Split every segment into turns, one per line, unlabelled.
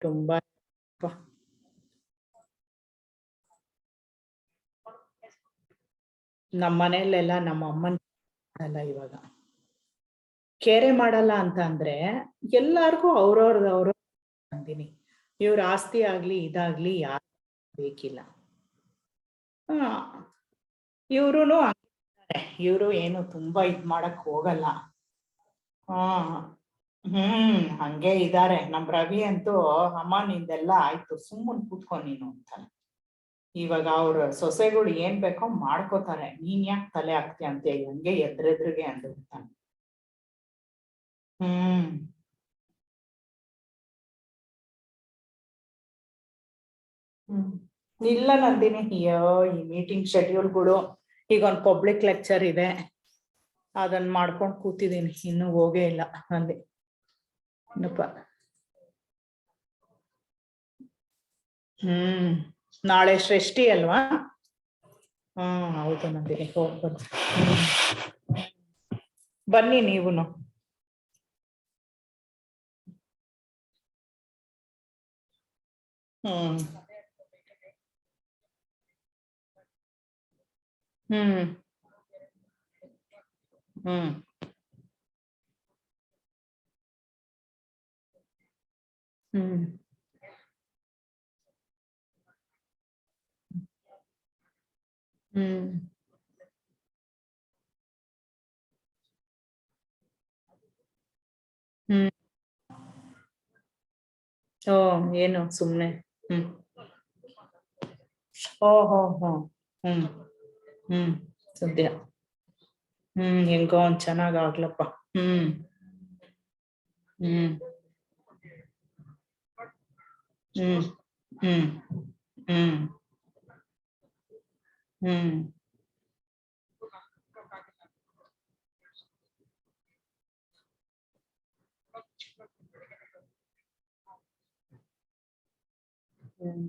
ತುಂಬಾ ನಮ್ಮ ಮನೆಯಲ್ಲೆಲ್ಲ ನಮ್ಮ ಅಮ್ಮನ ಅಲ್ಲ ಇವಾಗ ಕೇರೆ ಮಾಡಲ್ಲ ಅಂತ ಅಂದ್ರೆ ಎಲ್ಲಾರ್ಗೂ ಅವ್ರವ್ರ ಅಂತೀನಿ. ಇವ್ರ ಆಸ್ತಿ ಆಗ್ಲಿ ಇದಾಗ್ಲಿ ಯಾರು ಬೇಕಿಲ್ಲ. ಇವ್ರುನು ಇವ್ರು ಏನು ತುಂಬಾ ಇದ್ ಮಾಡಕ್ ಹೋಗಲ್ಲ. ಹಂಗೆ ಇದಾರೆ. ನಮ್ ರವಿ ಅಂತೂ ಅಮ್ಮ ನಿಂದೆಲ್ಲ ಆಯ್ತು ಸುಮ್ಮನೆ ಕೂತ್ಕೊ ನೀನು ಅಂತಾನೆ. ಇವಾಗ ಅವ್ರ ಸೊಸೆಗಳು ಏನ್ ಬೇಕೋ ಮಾಡ್ಕೋತಾರೆ, ನೀನ್ ಯಾಕೆ ತಲೆ ಹಾಕ್ತೀಯ ಅಂತ ಹಂಗೆ ಎದ್ರೆದ್ರಿಗೆ ಅಂದಿರ್ತಾನೆ. ಇಲ್ಲ ನಂದಿನಿ, ಅಯ್ಯೋ ಈ ಮೀಟಿಂಗ್ ಶೆಡ್ಯೂಲ್ಗಳು, ಈಗ ಒಂದು ಪಬ್ಲಿಕ್ ಲೆಕ್ಚರ್ ಇದೆ, ಅದನ್ನ ಮಾಡ್ಕೊಂಡು ಕೂತಿದ್ದೀನಿ, ಇನ್ನೂ ಹೋಗೇ ಇಲ್ಲ ಅಲ್ಲಿ. ನಾಳೆ ಷಷ್ಠಿ ಅಲ್ವಾ? ಹೌದು ನಂದಿನಿ, ಹೋಗ್ಬನ್ನಿ. ಬನ್ನಿ ನೀವುನು. ಹ್ಮ್ ಹ್ಮ್ ಹ್ಮ್ ಹ್ಮ್ ಹ್ಮ್ ಹ್ಮ್ ಓ ಏನು ಸುಮ್ನೆ? ಓಹೋ ಹೋ. ಹ್ಮ್ ಸದ್ಯ ಹೆಂಗೋ ಒಂದ್ ಚೆನ್ನಾಗ್ ಆಗ್ಲಪ್ಪ. ಹ್ಮ್ ಹ್ಮ್ ಹ್ಮ್ ಹ್ಮ್ ಹ್ಮ್ ಹ್ಮ್ ಹ್ಮ್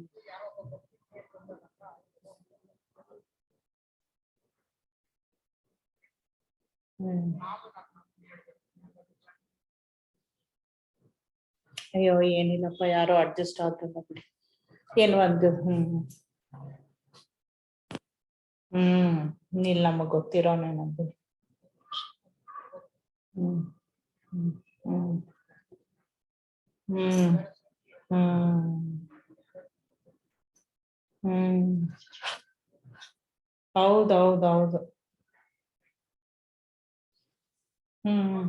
ಹ್ಮ್ ಅಯ್ಯೋ ಏನಿಲ್ಲಪ್ಪ, ಯಾರೋ ಅಡ್ಜಸ್ಟ್ ಆಗ್ತದ ಬಿಡಿ. ಏನ್ ಒಂದು ನೀಲ್ ನಮಗ್ ಗೊತ್ತಿರೋನೆ ನಂದು. ಹ್ಮ್ ಹ್ಮ್ ಹ್ಮ್ ಹ್ಮ್ ಹ್ಮ್ ಹ್ಮ್ ಹೌದೌದೌದು. ಹ್ಮ್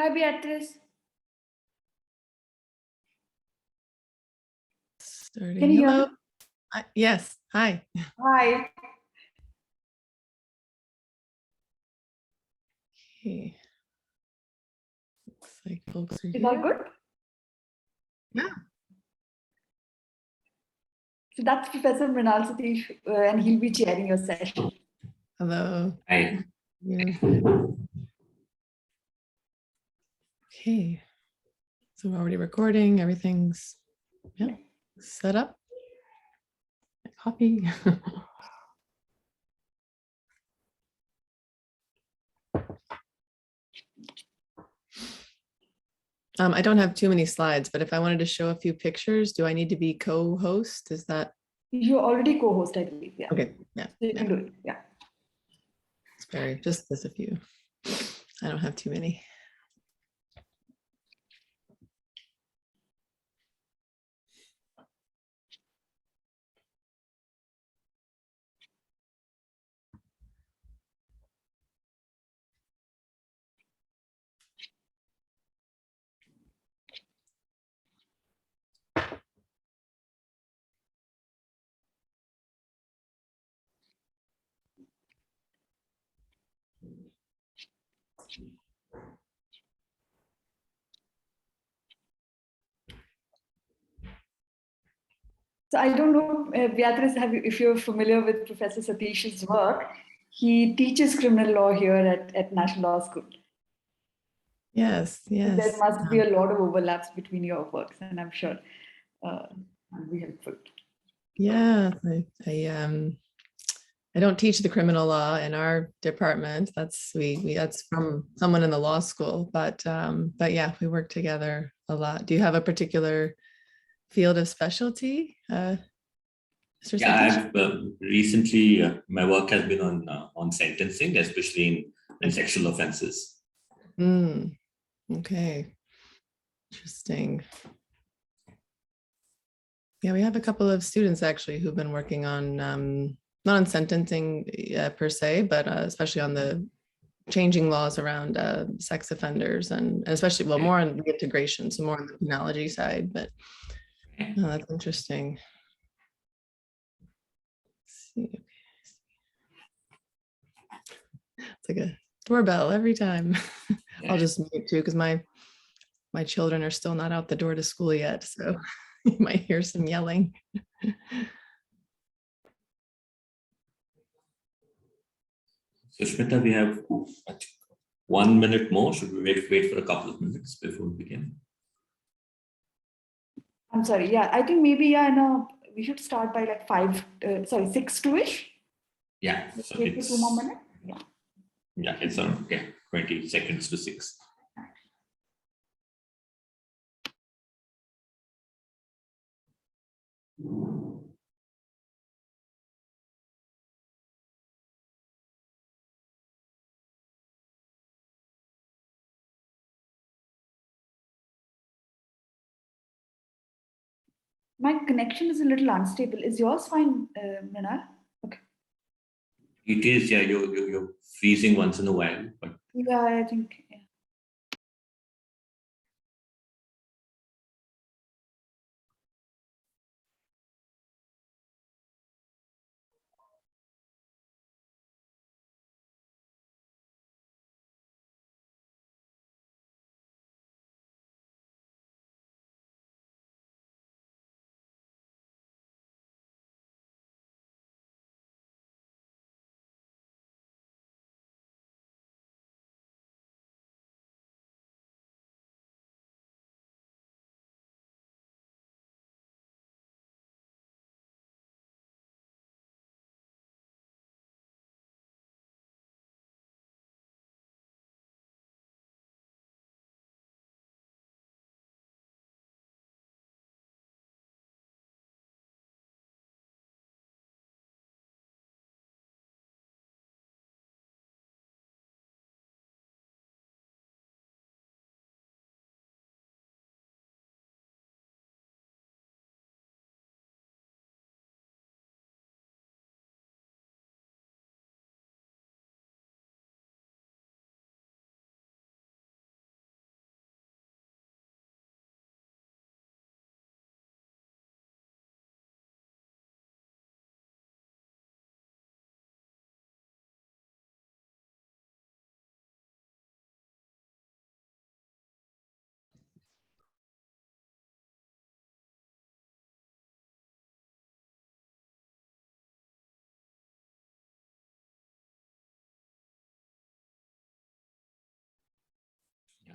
Hi, Beatrice.
Starting.
Can you
Hello.
hear me?
Yes. Hi.
Hi.
Okay. Looks like folks are
Is
here.
that good?
Yeah.
So that's Professor Mrinal Satish, and he'll be chairing your session.
Hello.
Hi.
Yeah. Okay. So we're already recording. Everything's set up. Copy. I don't have too many slides, but if I wanted to show a few pictures, do I need to be co-host? Is that
You're already co-host, I believe. Yeah.
okay? Yeah.
So you can do it. Yeah.
It's very just a few. I don't have too many.
So I don't know, Beatrice, if you're familiar with Professor Satish's work, he teaches criminal law here at National Law School.
Yes. Yes.
There must be a lot of overlaps between your works, and I'm sure it'll be helpful.
Yeah. I don't teach the criminal law in our department. That's that's from someone in the law school, but yeah, we work together a lot. Do you have a particular field of specialty? Mr.
Yeah,
Satish?
I've recently my work has been on sentencing, especially in sexual offenses.
Okay, interesting. Yeah, we have a couple of students actually who've been working on not on sentencing per se, but especially on the changing laws around sex offenders and especially, well, more on the integration, so more on the penology side, but that's interesting. Let's see. It's like a doorbell every time. I'll just mute too because my children are still not out the door to school yet, so you might hear some yelling.
Sushmita, we have 1 minute more. Should we wait for a couple of minutes before we begin?
I'm sorry. Yeah, I think maybe no, we should start by like 6:02-ish.
Yeah. So
Wait for 2 more minutes. Yeah.
Yeah, it's around 20 seconds to 6.
My connection is a little unstable. Is yours fine, Mrinal? Okay.
It is, yeah, you're freezing once in a while, but
Yeah, I think. Yeah.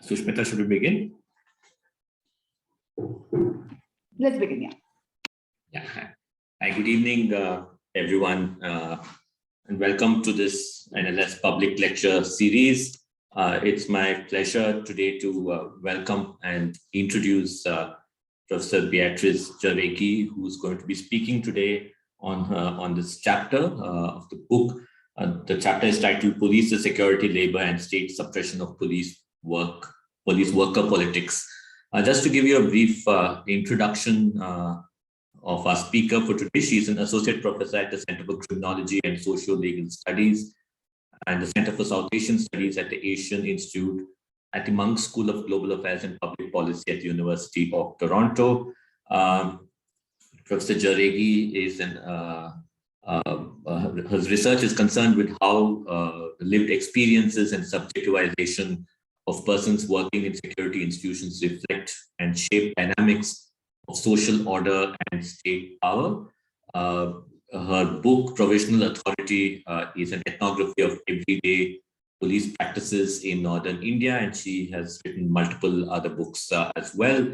Sushmita, should we begin?
Let's begin, yeah.
Yeah. Hi, good evening, everyone, and welcome to this NLS public lecture series. It's my pleasure today to welcome and introduce Professor Beatrice Jauregui, who's going to be speaking today on this chapter of the book. The chapter is titled Police, the Security, Labor and State Suppression of Police Worker Politics. Just to give you a brief introduction of our speaker for today, she's an associate professor at the Center for Criminology and Socio-Legal Studies and the Center for South Asian Studies at the Asian Institute at the Monk School of Global Affairs and Public Policy at the University of Toronto. Professor Jauregui is her research is concerned with how the lived experiences and subjectivization of persons working in security institutions reflect and shape dynamics of social order and state power. Her book, Provisional Authority, is an ethnography of everyday police practices in northern India, and she has written multiple other books as well.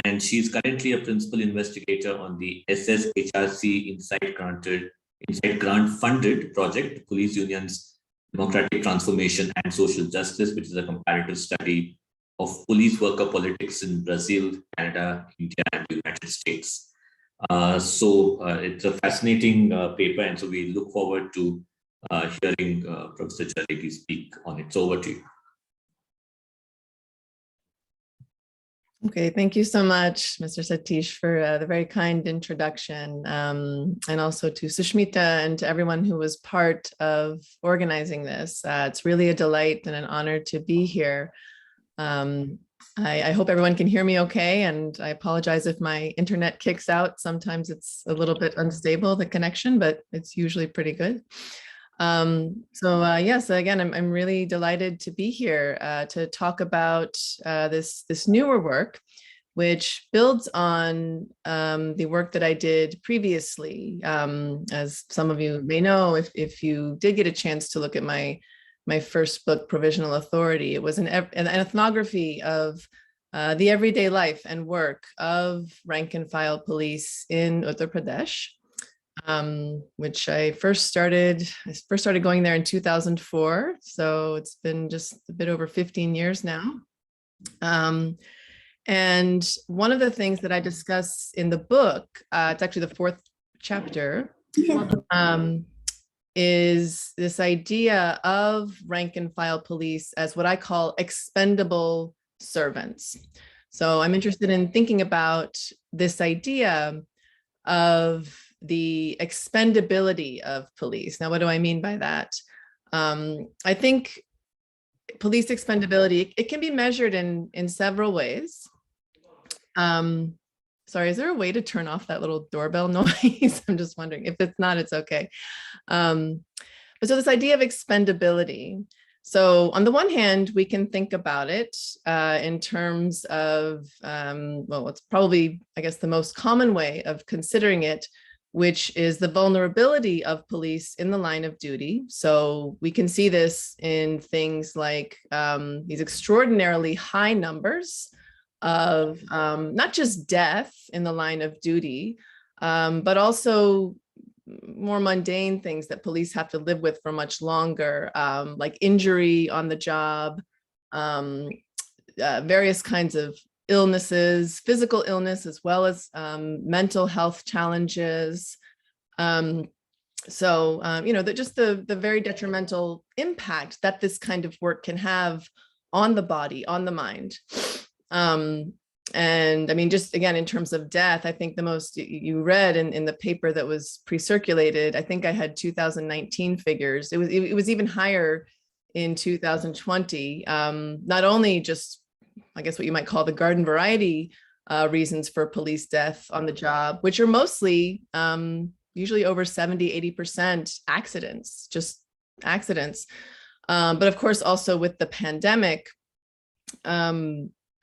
And she's currently a principal investigator on the SSHRC Insight Grant funded project, Police Unions, Democratic Transformation and Social Justice, which is a comparative study of police worker politics in Brazil, Canada, India, and the United States. So it's a fascinating paper, and so we look forward to hearing Professor Jauregui speak on it. So over to you.
Okay, thank you so much, Mr. Satish, for the very kind introduction, and also to Sushmita and to everyone who was part of organizing this. It's really a delight and an honor to be here. I hope everyone can hear me okay, and I apologize if my internet kicks out. Sometimes it's a little bit unstable, the connection, but it's usually pretty good. Yes, again, I'm really delighted to be here to talk about this newer work, which builds on the work that I did previously. As some of you may know, if you did get a chance to look at my first book, Provisional Authority, it was an ethnography of the everyday life and work of rank and file police in Uttar Pradesh. Which I first started going there in 2004. So it's been just a bit over 15 years now. And one of the things that I discuss in the book, it's actually the 4th chapter, is this idea of rank and file police as what I call expendable servants. So I'm interested in thinking about this idea of the expendability of police. Now, what do I mean by that? I think police expendability, it can be measured in several ways. Sorry, is there a way to turn off that little doorbell noise? I'm just wondering. If it's not, it's okay. But so this idea of expendability. So on the one hand, we can think about it in terms of, well, it's probably, I guess, the most common way of considering it, which is the vulnerability of police in the line of duty. So we can see this in things like these extraordinarily high numbers of not just death in the line of duty, but also more mundane things that police have to live with for much longer, like injury on the job, various kinds of illnesses, physical illness, as well as mental health challenges. Just the very detrimental impact that this kind of work can have on the body, on the mind. And I mean, just again, in terms of death, I think the most you read in the paper that was pre-circulated, I think I had 2019 figures. It was even higher in 2020, not only just, I guess what you might call the garden variety reasons for police death on the job, which are mostly usually over 70–80% accidents, just accidents. But of course, also with the pandemic,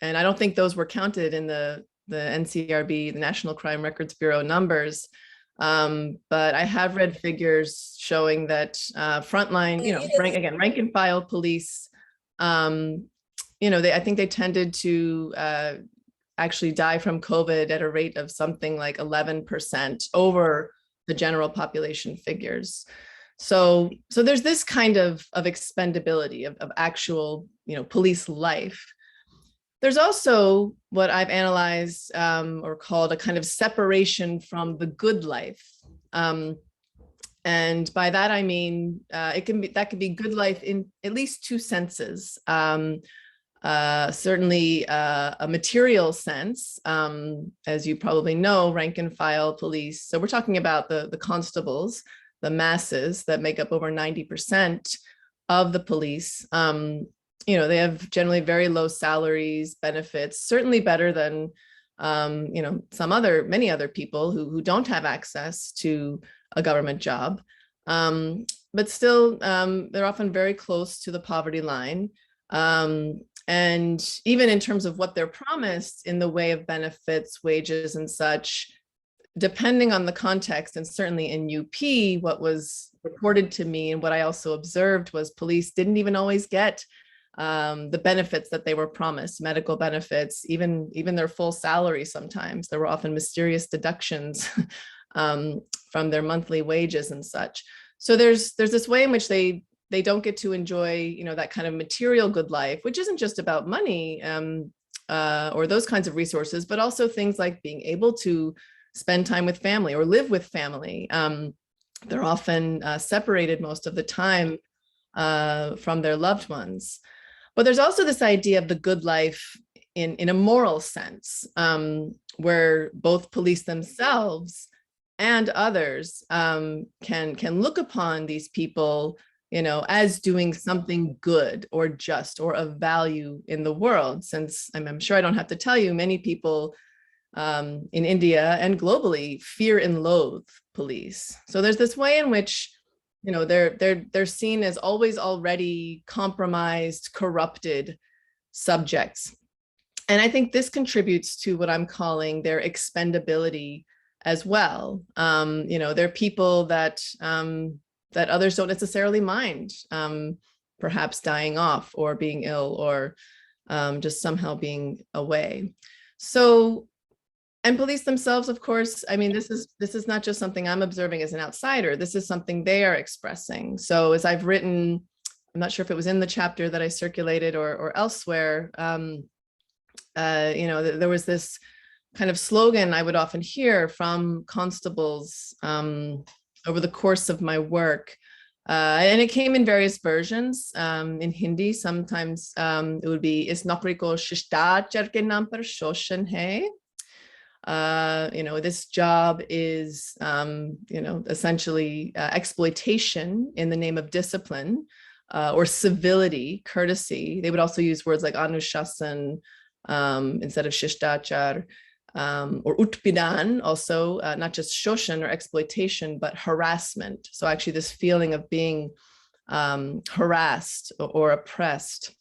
and I don't think those were counted in the NCRB, the National Crime Records Bureau numbers. But I have read figures showing that frontline, rank and file police I think they tended to actually die from COVID at a rate of something like 11% over the general population figures. So there's this kind of expendability of actual, police life. There's also what I've analyzed or called a kind of separation from the good life. And by that, I mean, that could be good life in at least two senses. Certainly a material sense, as you probably know, rank and file police. So we're talking about the constables, the masses that make up over 90% of the police. They have generally very low salaries, benefits, certainly better than, many other people who don't have access to a government job. But still, they're often very close to the poverty line. And even in terms of what they're promised in the way of benefits, wages, and such, depending on the context, and certainly in UP, what was reported to me and what I also observed was police didn't even always get the benefits that they were promised, medical benefits, even their full salary sometimes. There were often mysterious deductions from their monthly wages and such. So there's this way in which they don't get to enjoy, that kind of material good life, which isn't just about money or those kinds of resources, but also things like being able to spend time with family or live with family. They're often separated most of the time from their loved ones. But there's also this idea of the good life in a moral sense, where both police themselves and others can look upon these people, as doing something good or just or of value in the world. Since I'm sure I don't have to tell you, many people in India and globally fear and loathe police. So there's this way in which, they're seen as always already compromised, corrupted subjects. And I think this contributes to what I'm calling their expendability as well. They're people that others don't necessarily mind, perhaps dying off or being ill or just somehow being away. So, and police themselves, of course, I mean, this is not just something I'm observing as an outsider. This is something they are expressing. So as I've written, I'm not sure if it was in the chapter that I circulated or elsewhere, there was this kind of slogan I would often hear from constables over the course of my work. And it came in various versions. In Hindi, sometimes it would be, is naukri ko shishtaachar ke naam par shoshan hai. This job is, essentially exploitation in the name of discipline or civility, courtesy. They would also use words like anushasan instead of shishtaachar, or utpidan, also not just shoshan or exploitation, but harassment. So actually this feeling of being harassed or oppressed.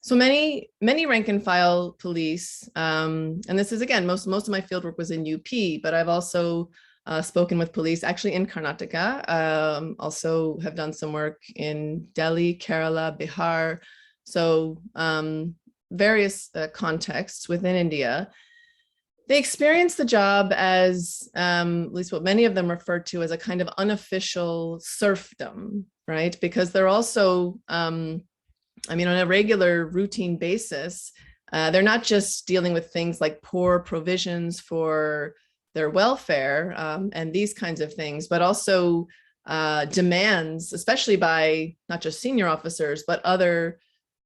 So many rank and file police, and this is, again, most of my fieldwork was in UP, but I've also spoken with police actually in Karnataka, also have done some work in Delhi, Kerala, Bihar. So various contexts within India. They experience the job as, at least what many of them refer to as a kind of unofficial serfdom, right? Because they're also, on a regular routine basis, they're not just dealing with things like poor provisions for their welfare and these kinds of things, but also demands, especially by not just senior officers, but other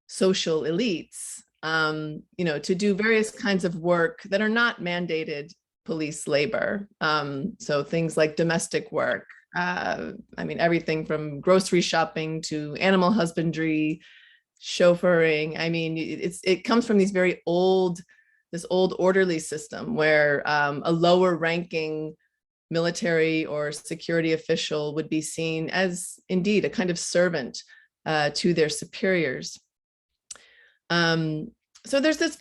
social elites, to do various kinds of work that are not mandated police labor. So things like domestic work, everything from grocery shopping to animal husbandry, chauffeuring. It comes from this old orderly system where a lower ranking military or security official would be seen as indeed a kind of servant to their superiors. So there's this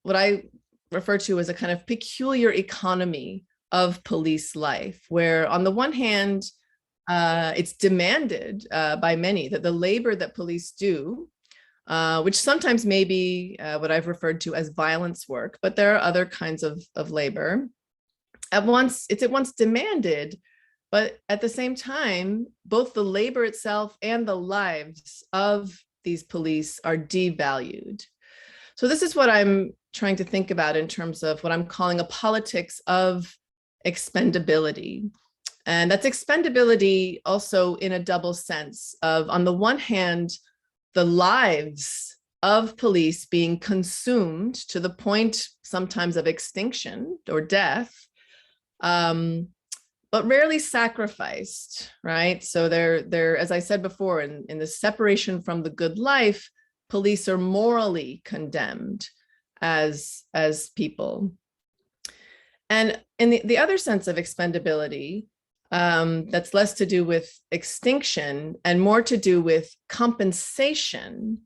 what I refer to as a kind of peculiar economy of police life, where on the one hand, it's demanded by many that the labor that police do which sometimes may be what I've referred to as violence work, but there are other kinds of labor. It's at once demanded, but at the same time, both the labor itself and the lives of these police are devalued. So this is what I'm trying to think about in terms of what I'm calling a politics of expendability. And that's expendability also in a double sense of, on the one hand, the lives of police being consumed to the point sometimes of extinction or death, but rarely sacrificed, right? So they're, as I said before, in the separation from the good life, police are morally condemned as people. And in the other sense of expendability, that's less to do with extinction and more to do with compensation.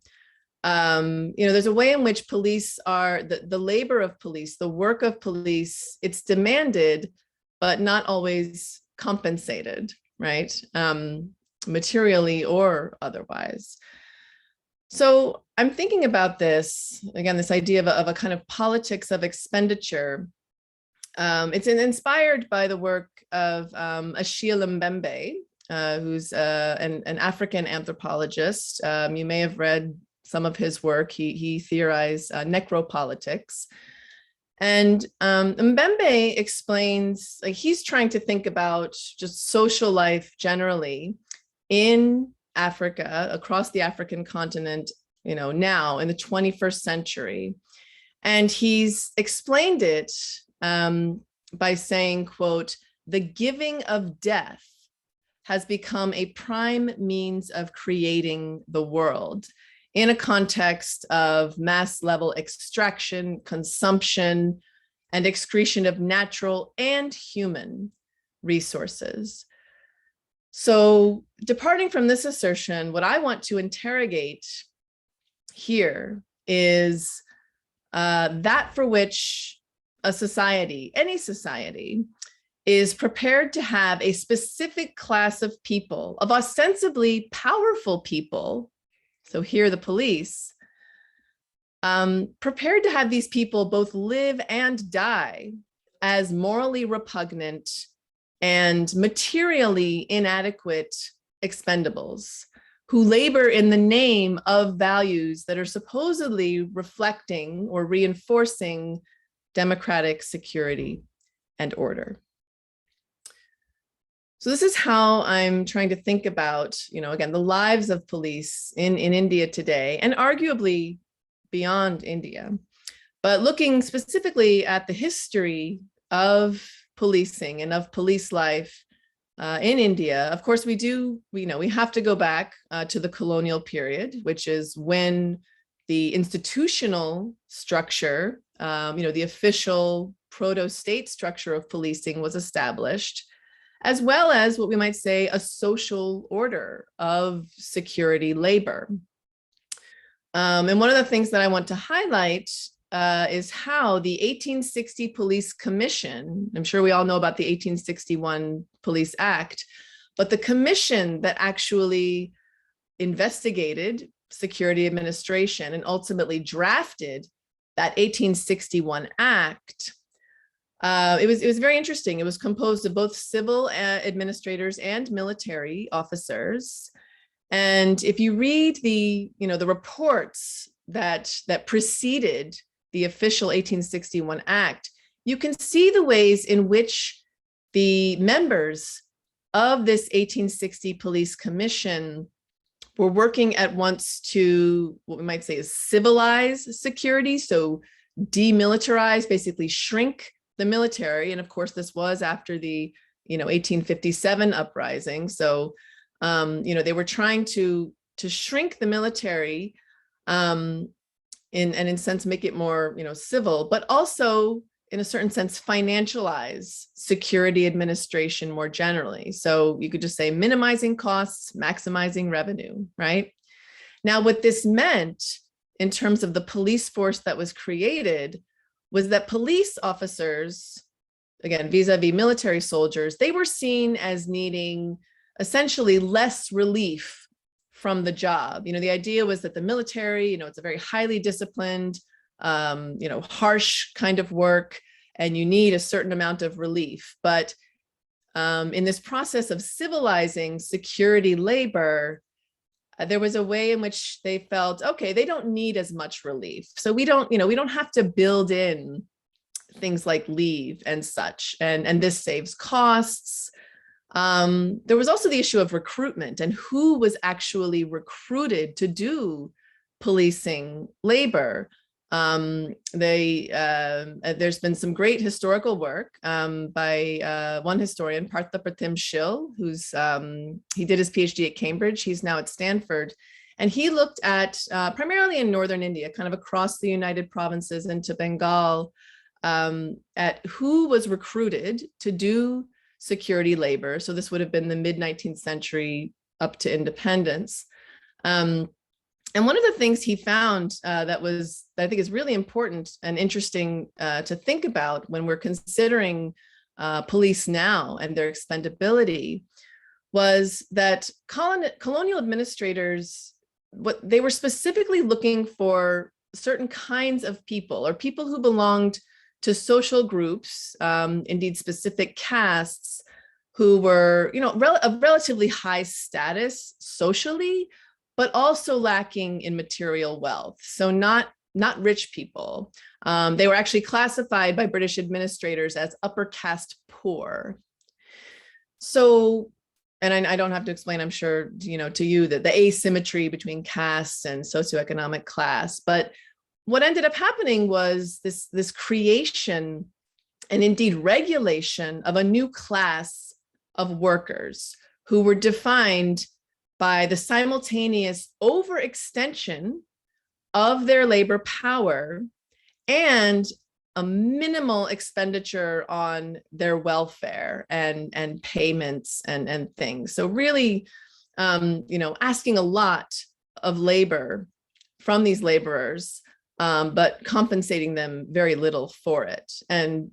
There's a way in which police are, the labor of police, the work of police, it's demanded, but not always compensated, right? Materially or otherwise. So I'm thinking about this, again, this idea of a kind of politics of expenditure. It's inspired by the work of Achille Mbembe, who's an African anthropologist. You may have read some of his work. He theorized necropolitics. And Mbembe explains, like, he's trying to think about just social life generally in Africa, across the African continent, now in the 21st century. And he's explained it by saying, quote, "The giving of death has become a prime means of creating the world in a context of mass level extraction, consumption, and excretion of natural and human resources." So departing from this assertion, what I want to interrogate here is that for which a society, any society, is prepared to have a specific class of people, of ostensibly powerful people, so here the police, prepared to have these people both live and die as morally repugnant and materially inadequate expendables who labor in the name of values that are supposedly reflecting or reinforcing democratic security and order. So this is how I'm trying to think about, again, the lives of police in India today, and arguably beyond India, but looking specifically at the history of policing and of police life in India. Of course, we have to go back to the colonial period, which is when the institutional structure, the official proto-state structure of policing was established, as well as what we might say a social order of security labor. And one of the things that I want to highlight is how the 1860 Police Commission, I'm sure we all know about the 1861 Police Act, but the commission that actually investigated security administration and ultimately drafted that 1861 Act, it was very interesting. It was composed of both civil administrators and military officers. And if you read the reports that preceded the official 1861 Act, you can see the ways in which the members of this 1860 Police Commission were working at once to what we might say is civilize security, so demilitarize, basically shrink the military. And of course, this was after the 1857 uprising. So they were trying to shrink the military in a sense make it more civil, but also in a certain sense financialize security administration more generally. So you could just say minimizing costs, maximizing revenue, right? Now, what this meant in terms of the police force that was created was that police officers, again, vis-a-vis military soldiers, they were seen as needing essentially less relief from the job. You know, the idea was that the military, you know, it's a very highly disciplined, you know, harsh kind of work, and you need a certain amount of relief. But in this process of civilizing security labor, there was a way in which they felt, okay, they don't need as much relief. So we don't, you know, we don't have to build in things like leave and such, and this saves costs. There was also the issue of recruitment and who was actually recruited to do policing labor. There's been some great historical work by one historian, Partha Pratim Shil, who's he did his PhD at Cambridge. He's now at Stanford, and he looked at primarily in northern India, kind of across the United Provinces into Bengal, at who was recruited to do security labor. So this would have been the mid-19th century up to independence. And one of the things he found that I think is really important and interesting to think about when we're considering police now and their expendability was that colonial administrators, what they were specifically looking for certain kinds of people, or people who belonged to social groups, indeed specific castes, who were, you know, of relatively high status socially, but also lacking in material wealth. So not rich people. They were actually classified by British administrators as upper caste poor. So, and I don't have to explain, I'm sure, you know, to you, that the asymmetry between castes and socioeconomic class. But what ended up happening was this creation and indeed regulation of a new class of workers who were defined by the simultaneous overextension of their labor power and a minimal expenditure on their welfare and payments and things. So really, you know, asking a lot of labor from these laborers, but compensating them very little for it. And,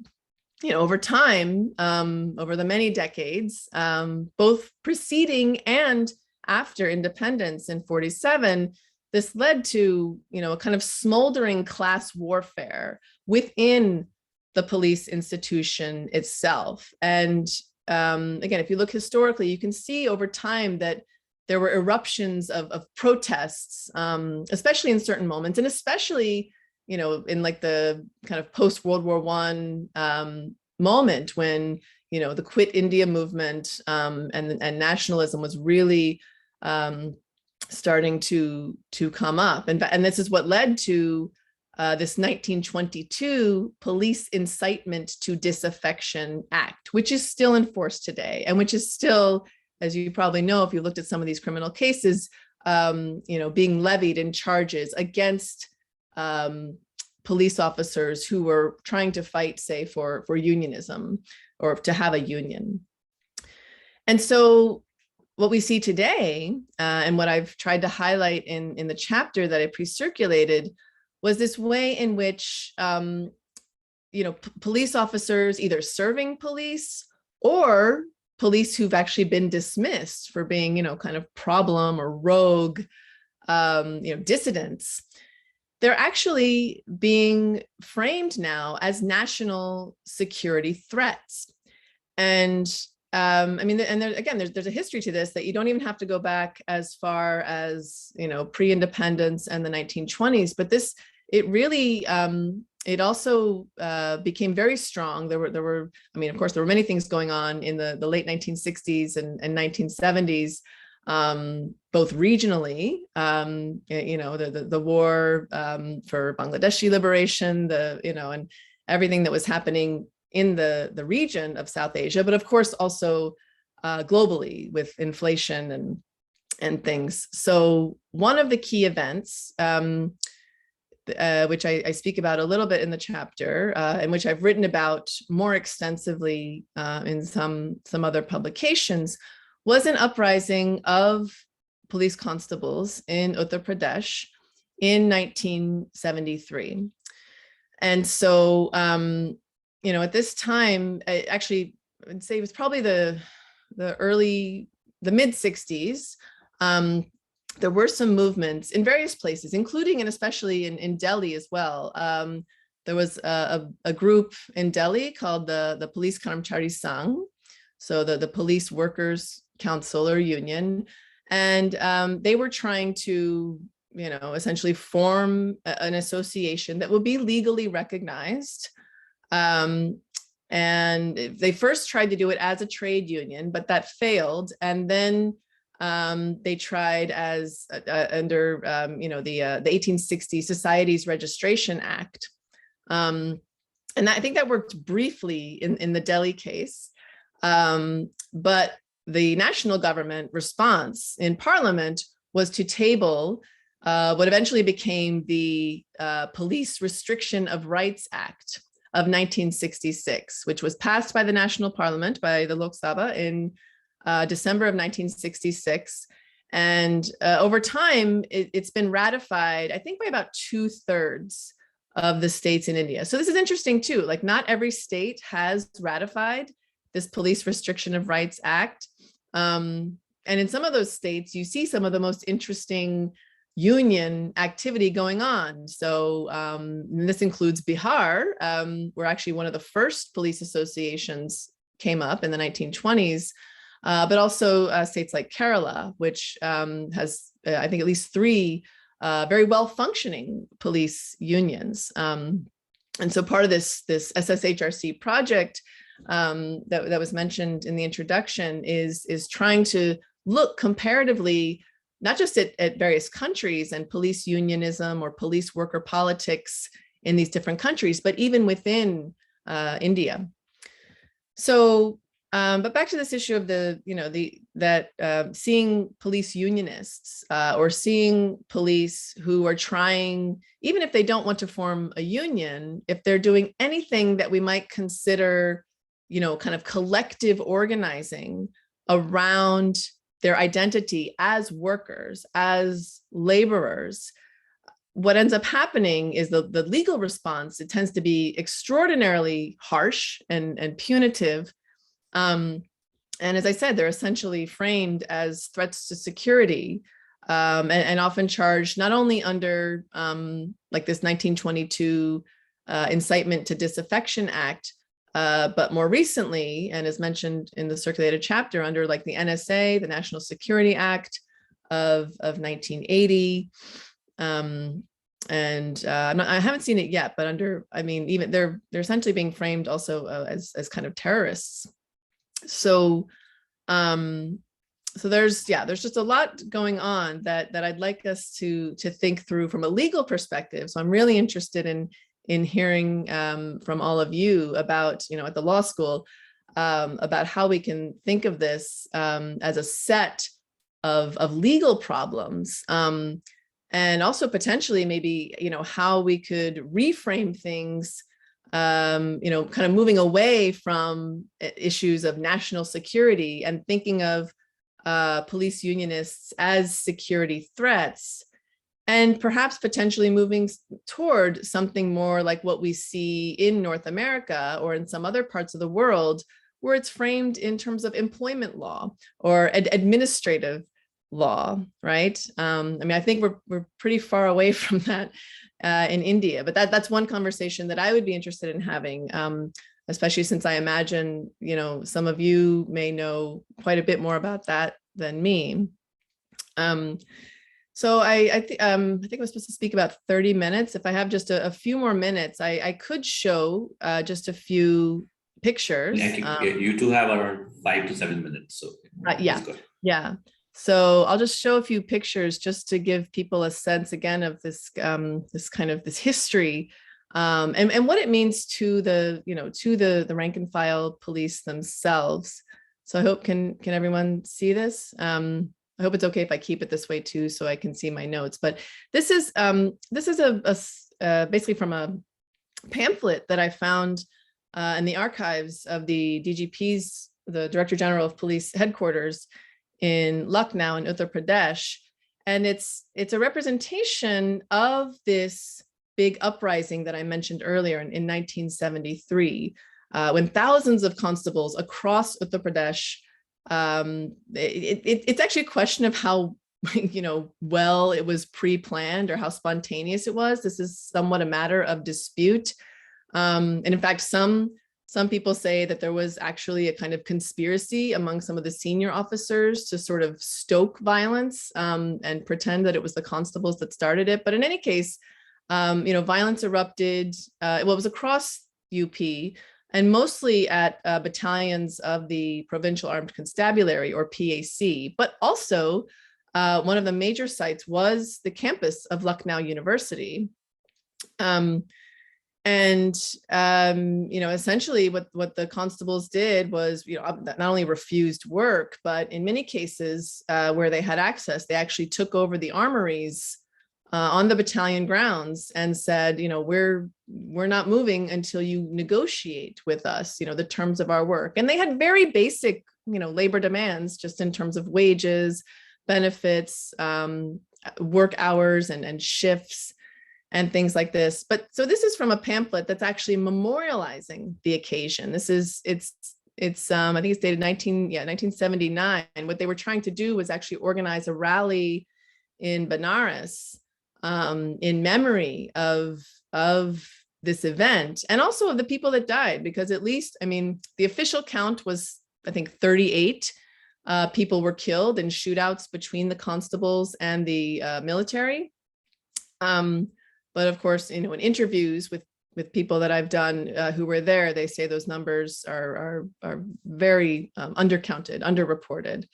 you know, over time, over the many decades, both preceding and after independence in 47, this led to, you know, a kind of smoldering class warfare within the police institution itself. And again, if you look historically, you can see over time that there were eruptions of protests, especially in certain moments, and especially, you know, in like the kind of post-World War I moment when, you know, the Quit India movement and nationalism was really starting to come up. And this is what led to this 1922 Police Incitement to Disaffection Act, which is still in force today, and which is still, as you probably know, if you looked at some of these criminal cases, you know, being levied in charges against police officers who were trying to fight, say, for unionism or to have a union. And so what we see today, and what I've tried to highlight in the chapter that I pre-circulated, was this way in which, you know, police officers either serving police or police who've actually been dismissed for being, you know, kind of problem or rogue, you know, dissidents, they're actually being framed now as national security threats. And I mean, and there's a history to this that you don't even have to go back as far as, you know, pre-independence and the 1920s, but it really, it also became very strong. There were, I mean, of course, there were many things going on in the late 1960s and 1970s, both regionally, you know, the war for Bangladeshi liberation, you know, and everything that was happening in the region of South Asia, but of course also globally with inflation and things. So one of the key events, which I speak about a little bit in the chapter, and which I've written about more extensively in some other publications, was an uprising of police constables in Uttar Pradesh in 1973. And so, you know, at this time, actually, I'd say it was probably the mid 60s. there were some movements in various places, including and especially in Delhi as well. There was a group in Delhi called the Police Karmchari Sangh, so the Police Workers Council or Union, and they were trying to, essentially form an association that would be legally recognized. And they first tried to do it as a trade union, but that failed. And then they tried as under, the 1860 Societies Registration Act. And I think that worked briefly in the Delhi case. But the national government response in Parliament was to table what eventually became the Police Restriction of Rights Act of 1966, which was passed by the National Parliament, by the Lok Sabha in December of 1966. And over time, it's been ratified, I think, by about 2/3 of the states in India. So this is interesting too, like not every state has ratified this Police Restriction of Rights Act. And in some of those states, you see some of the most interesting union activity going on. So this includes Bihar, where actually one of the first police associations came up in the 1920s, but also states like Kerala, which has, I think, at least 3 very well-functioning police unions. And so part of this SSHRC project that was mentioned in the introduction is trying to look comparatively, not just at various countries and police unionism or police worker politics in these different countries, but even within India. So, but back to this issue of seeing police unionists or seeing police who are trying, even if they don't want to form a union, if they're doing anything that we might consider, kind of collective organizing around their identity as workers, as laborers, what ends up happening is the legal response, it tends to be extraordinarily harsh and punitive. And as I said, they're essentially framed as threats to security and often charged not only under like this 1922 Incitement to Disaffection Act, but more recently, and as mentioned in the circulated chapter, under like the NSA, the National Security Act of 1980. I haven't seen it yet, but even they're essentially being framed also as kind of terrorists. So, so there's just a lot going on that I'd like us to think through from a legal perspective. So I'm really interested in hearing from all of you about, at the law school, about how we can think of this as a set of legal problems, and also potentially maybe, how we could reframe things, kind of moving away from issues of national security and thinking of police unionists as security threats, and perhaps potentially moving toward something more like what we see in North America or in some other parts of the world, where it's framed in terms of employment law or administrative law, right? I think we're pretty far away from that in India, but that's one conversation that I would be interested in having, especially since I imagine, some of you may know quite a bit more about that than me. So I think I was supposed to speak about 30 minutes. If I have just a few more minutes, I could show just a few pictures.
You two have around 5 to 7 minutes. So
yeah. So I'll just show a few pictures just to give people a sense again of this this history and what it means to the rank and file police themselves. So I hope can everyone see this? I hope it's okay if I keep it this way too, so I can see my notes. But this is basically from a pamphlet that I found in the archives of the DGP's, the Director General of Police headquarters in Lucknow in Uttar Pradesh, and it's a representation of this big uprising that I mentioned earlier in 1973, when thousands of constables across Uttar Pradesh. It's actually a question of how well it was pre-planned or how spontaneous it was. This is somewhat a matter of dispute. And in fact, some people say that there was actually a kind of conspiracy among some of the senior officers to sort of stoke violence and pretend that it was the constables that started it. But in any case, violence erupted. It was across UP and mostly at battalions of the Provincial Armed Constabulary, or PAC, but also one of the major sites was the campus of Lucknow University. Essentially what the constables did was, not only refused work, but in many cases where they had access, they actually took over the armories on the battalion grounds and said, we're not moving until you negotiate with us, the terms of our work. And they had very basic, labor demands, just in terms of wages, benefits, work hours and shifts, and things like this. But so this is from a pamphlet that's actually memorializing the occasion. It's I think it's dated 1979. And what they were trying to do was actually organize a rally in Benares in memory of this event, and also of the people that died, because at least, the official count was, I think, 38 people were killed in shootouts between the constables and the military. But of course, in interviews with people that I've done who were there, they say those numbers are very undercounted, underreported.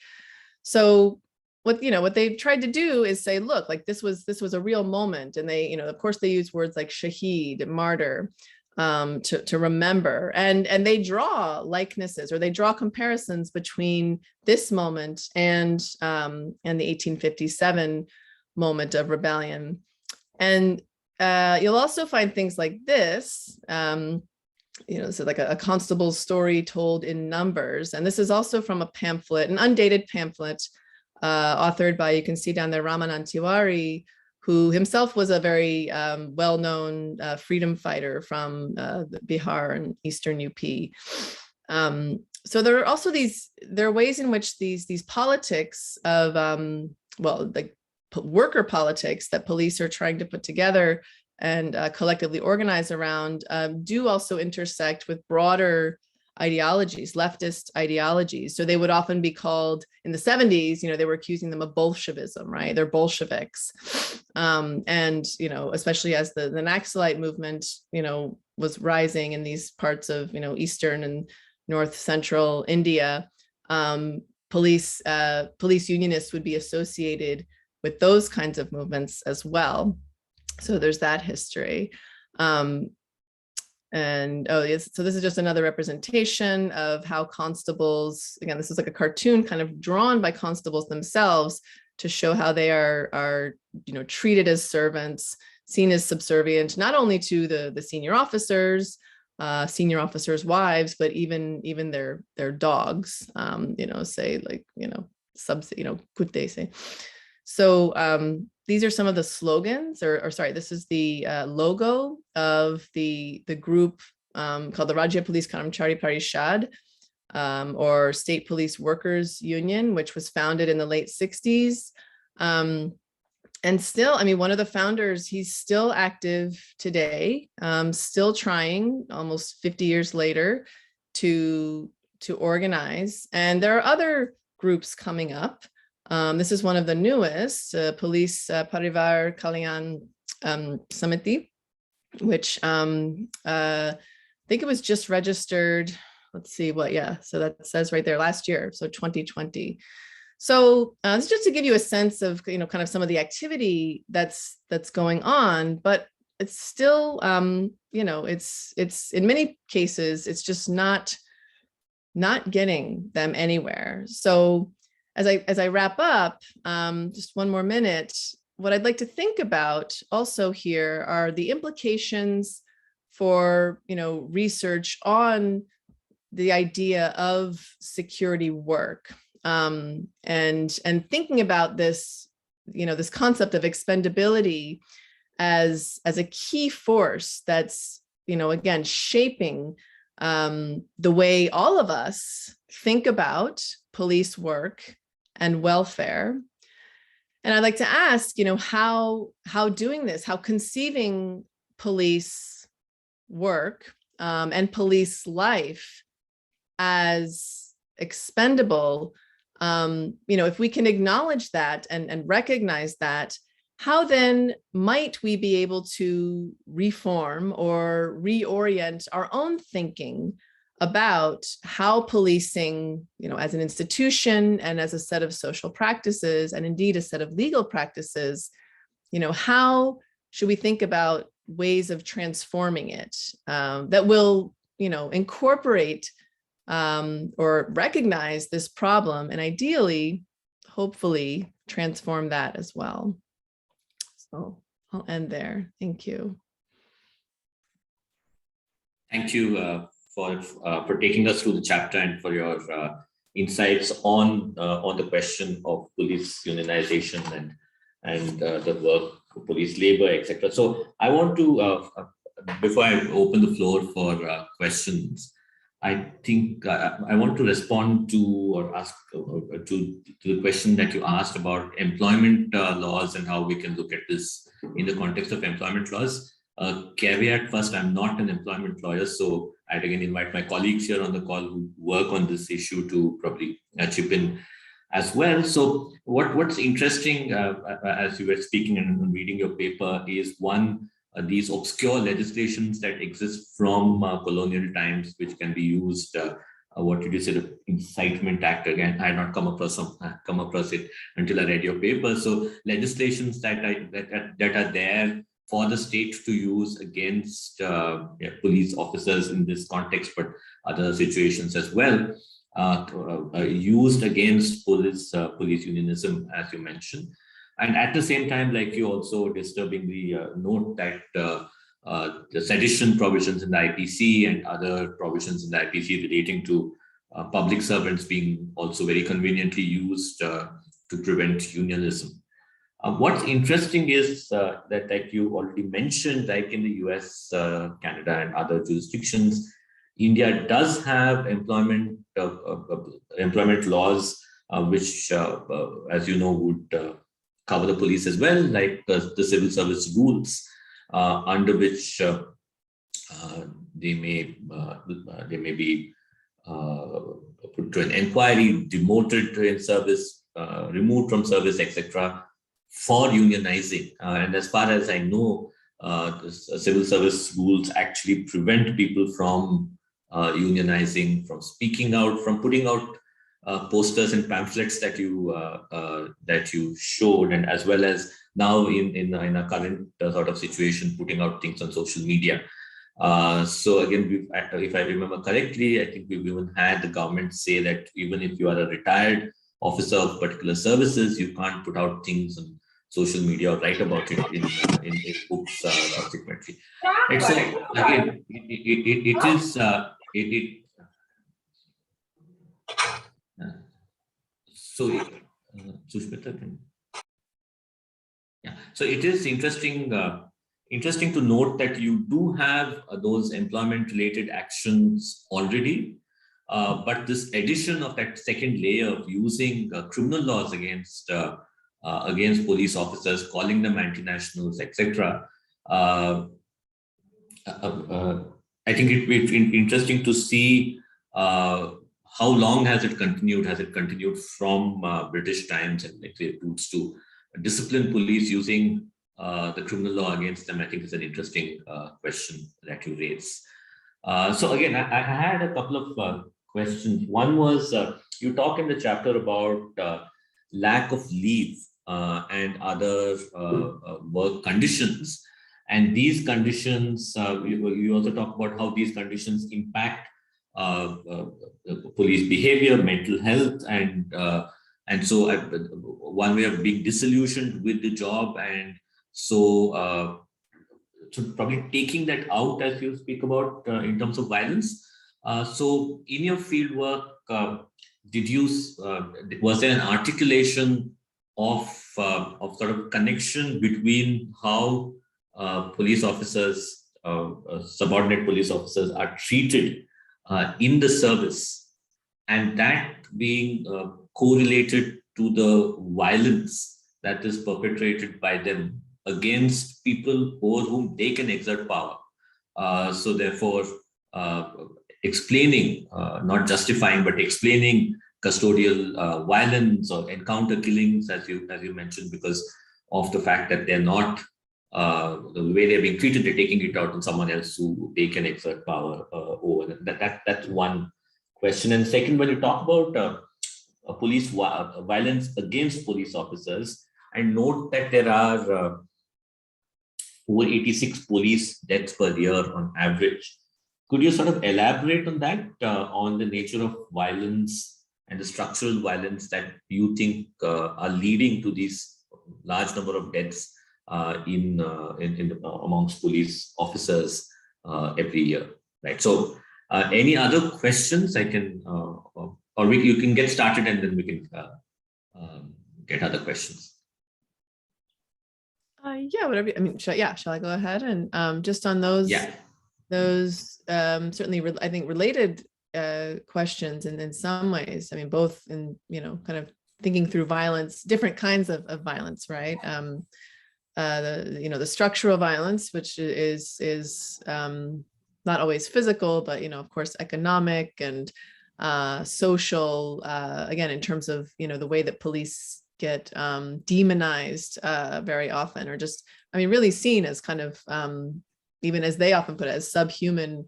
So what they tried to do is say, look, like this was a real moment, and they, of course, they use words like shaheed, martyr, to remember, and they draw likenesses, or they draw comparisons between this moment and the 1857 moment of rebellion. And you'll also find things like this, so like a constable's story told in numbers. And this is also from a pamphlet, an undated pamphlet, authored by, you can see down there, Ramanand Tiwari, who himself was a very well-known freedom fighter from Bihar and Eastern UP. So there are also there are ways in which these politics of, like worker politics that police are trying to put together and collectively organize around do also intersect with broader ideologies, leftist ideologies. So they would often be called, in the 70s, they were accusing them of Bolshevism, right? They're Bolsheviks. And, especially as the Naxalite movement, was rising in these parts of, Eastern and North Central India, police unionists would be associated with those kinds of movements as well. So there's that history. So this is just another representation of how constables, again, this is like a cartoon kind of drawn by constables themselves to show how they are treated as servants, seen as subservient, not only to the senior officers' wives, but even their dogs, say like, kutte say. So these are some of the slogans, or sorry, this is the logo of the group called the Rajya Police Karmachari Parishad, or State Police Workers Union, which was founded in the late 60s. And still, one of the founders, he's still active today, still trying almost 50 years later to organize. And there are other groups coming up. This is one of the newest, Police Parivar Kalyan Samiti, which I think it was just registered. Let's see so that says right there last year, so 2020. So it's just to give you a sense of, kind of some of the activity that's going on, but it's still, it's in many cases, it's just not getting them anywhere. So as I wrap up, just one more minute, what I'd like to think about also here are the implications for, research on the idea of security work, and thinking about this, this concept of expendability as a key force that's, again, shaping the way all of us think about police work and welfare. And I'd like to ask, how doing this, how conceiving police work and police life as expendable, if we can acknowledge that and recognize that, how then might we be able to reform or reorient our own thinking about how policing, as an institution and as a set of social practices, and indeed a set of legal practices, how should we think about ways of transforming it that will, incorporate or recognize this problem and ideally, hopefully, transform that as well. So I'll end there. Thank you.
Thank you for taking us through the chapter and for your insights on the question of police unionization and the work of police labor, etc. So I want to, before I open the floor for questions, I think I want to respond to or ask to the question that you asked about employment laws and how we can look at this in the context of employment laws. Caveat first, I'm not an employment lawyer, so I'd again invite my colleagues here on the call who work on this issue to probably chip in as well. So what's interesting as you were speaking and reading your paper is one, these obscure legislations that exist from colonial times, which can be used, what did you say, the Incitement Act, again, I had not come across it until I read your paper. So legislations that are there for the state to use against police officers in this context, but other situations as well, used against police unionism, as you mentioned. And at the same time, like you also disturbingly note that the sedition provisions in the IPC and other provisions in the IPC relating to public servants being also very conveniently used to prevent unionism. What's interesting is that, like you already mentioned, like in the US, Canada, and other jurisdictions, India does have employment laws, which, as you know, would cover the police as well, like the civil service rules, under which they may be put to an inquiry, demoted in service, removed from service, etc., for unionizing. And as far as I know, the civil service rules actually prevent people from unionizing, from speaking out, from putting out posters and pamphlets that you showed, and as well as now in a current sort of situation, putting out things on social media. So again, if I remember correctly, I think we've even had the government say that even if you are a retired officer of particular services, you can't put out things on social media or write about it in books subsequently. And so again, it is so it is interesting to note that you do have those employment related actions already, but this addition of that second layer of using criminal laws against police officers, calling them anti-nationals, etc. I think it's interesting to see how long has it continued? Has it continued from British times and roots to discipline police using the criminal law against them? I think is an interesting question that you raise. So again, I had a couple of questions. One was, you talk in the chapter about lack of leave and other work conditions. And these conditions, you also talk about how these conditions impact police behavior, mental health, and so one way of being disillusioned with the job, and so probably taking that out as you speak about in terms of violence. So in your field work, was there an articulation of sort of connection between how police officers, subordinate police officers are treated in the service, and that being correlated to the violence that is perpetrated by them against people over whom they can exert power. So therefore, explaining, not justifying, but explaining custodial violence or encounter killings, as you mentioned, because of the fact that they're not, the way they're being treated, they're taking it out on someone else who they can exert power over. That's one question. And second, when you talk about police violence against police officers, I note that there are over 86 police deaths per year on average. Could you sort of elaborate on that, on the nature of violence and the structural violence that you think are leading to these large number of deaths amongst police officers every year, right? So, any other questions? I can, you can get started and then we can get other questions.
Yeah, whatever. I mean, shall I go ahead and just on those?
Yeah.
Those certainly, I think, related questions, and in some ways, I mean, both in, kind of thinking through violence, different kinds of violence, right? The structural violence, which is not always physical, but of course, economic and social. Again, in terms of the way that police get demonized very often, or just, I mean, really seen as kind of even as they often put it, as subhuman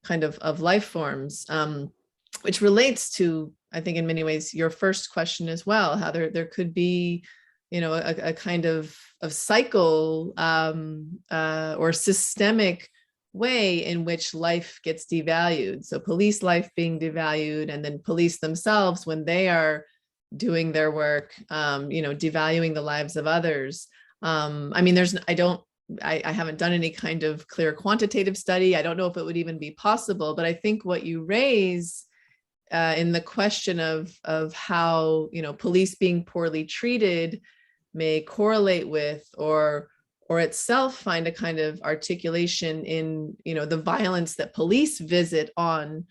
kind of life forms, which relates to, I think, in many ways, your first question as well, how there could be, a kind of cycle or systemic way in which life gets devalued. So police life being devalued, and then police themselves, when they are doing their work, devaluing the lives of others. I mean, I haven't done any kind of clear quantitative study. I don't know if it would even be possible, but I think what you raise in the question of how, police being poorly treated may correlate with or itself find a kind of articulation in, the violence that police visit on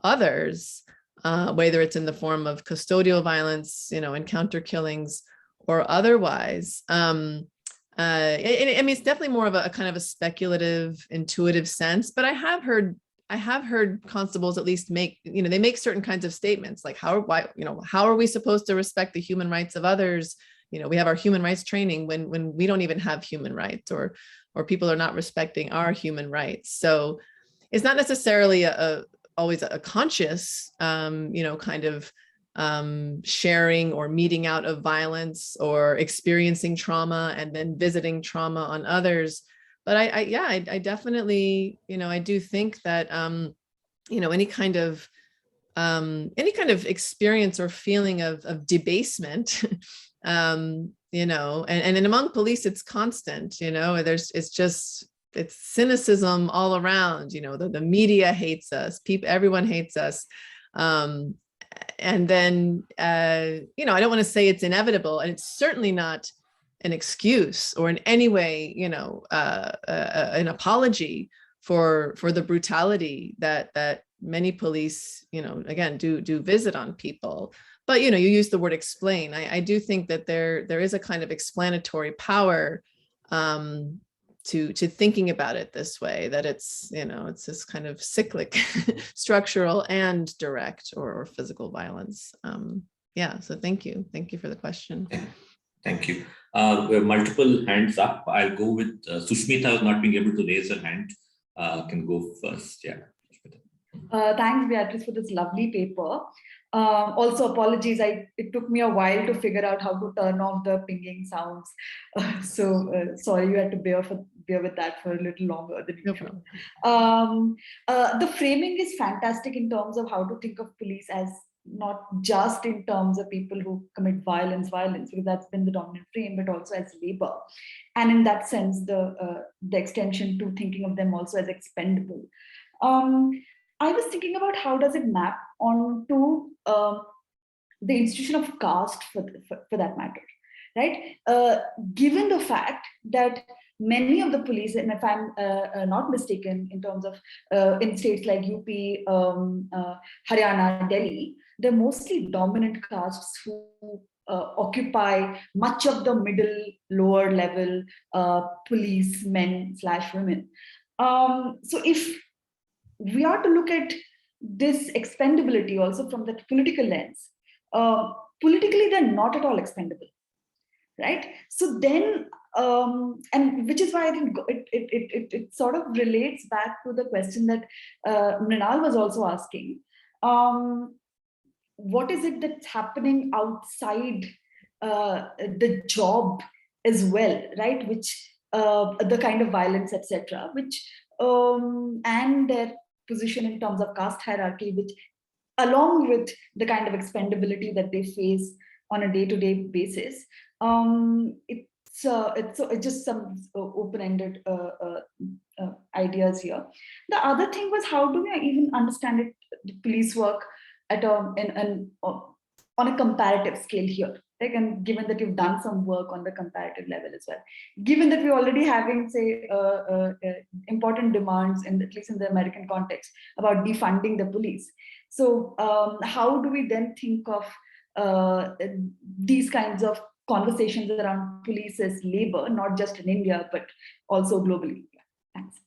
others, whether it's in the form of custodial violence, encounter killings or otherwise. I mean, it's definitely more of a kind of a speculative, intuitive sense, but I have heard constables at least make, they make certain kinds of statements like how are we supposed to respect the human rights of others? We have our human rights training when we don't even have human rights, or people are not respecting our human rights. So it's not necessarily always a conscious, kind of sharing or meeting out of violence or experiencing trauma and then visiting trauma on others. But I definitely, I do think that, any kind of experience or feeling of debasement, and among police, it's constant, it's cynicism all around, the media hates us, everyone hates us. And then, I don't want to say it's inevitable, and it's certainly not an excuse or in any way, an apology for the brutality that many police, again, do visit on people. But, you use the word explain. I do think that there is a kind of explanatory power to thinking about it this way, that it's, it's this kind of cyclic, structural and direct or physical violence. So thank you for the question.
Thank you. We have multiple hands up. I'll go with Sushmita not being able to raise her hand. Can go first. Yeah.
Thanks, Beatrice, for this lovely paper. Also, apologies. It took me a while to figure out how to turn off the pinging sounds. Sorry, you had to bear with that for a little longer than usual. The framing is fantastic in terms of how to think of police as not just in terms of people who commit violence, because that's been the dominant frame, but also as labor. And in that sense, the extension to thinking of them also as expendable. I was thinking about how does it map onto the institution of caste for that matter, right? Given the fact that many of the police, and if I'm not mistaken, in terms of in states like UP, Haryana, Delhi, they're mostly dominant castes who occupy much of the middle, lower level police men / women. So if we are to look at this expendability also from the political lens, politically they're not at all expendable, right? So then, and which is why I think it sort of relates back to the question that Mrinal was also asking. What is it that's happening outside the job as well, right? Which the kind of violence, etc., which and their position in terms of caste hierarchy, which along with the kind of expendability that they face on a day-to-day basis, it's just some open-ended ideas here. The other thing was, how do we even understand it, the police work at on a comparative scale here? Like, and given that you've done some work on the comparative level as well, given that we're already having, say, important demands, at least in the American context, about defunding the police. So how do we then think of these kinds of conversations around police as labor, not just in India, but also globally? Yeah, thanks.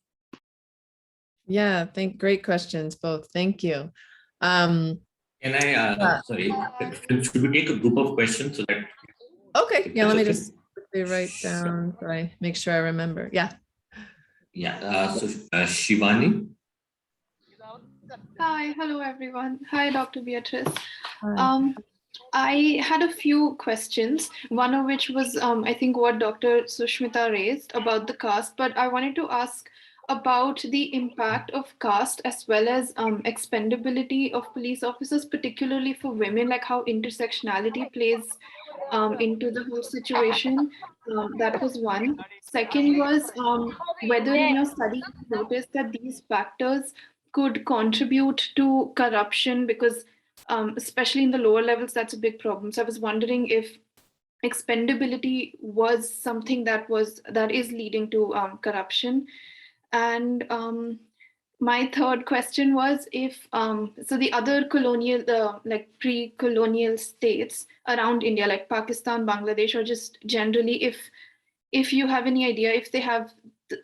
Yeah, great questions, both. Thank you.
Can I, sorry, should we take a group of questions so that?
Okay, yeah, let me just quickly write down so I make sure I remember. Yeah.
Yeah, so Shivani.
Hi, hello everyone. Hi, Dr. Beatrice.
Hi.
I had a few questions, one of which was, I think, what Dr. Sushmita raised about the caste, but I wanted to ask about the impact of caste as well as expendability of police officers, particularly for women, like how intersectionality plays into the whole situation. That was one. Second was whether in your study you noticed that these factors could contribute to corruption, because especially in the lower levels, that's a big problem. So I was wondering if expendability was something that is leading to corruption. And my third question was if so the other colonial, like pre-colonial states around India, like Pakistan, Bangladesh, or just generally, if you have any idea if they have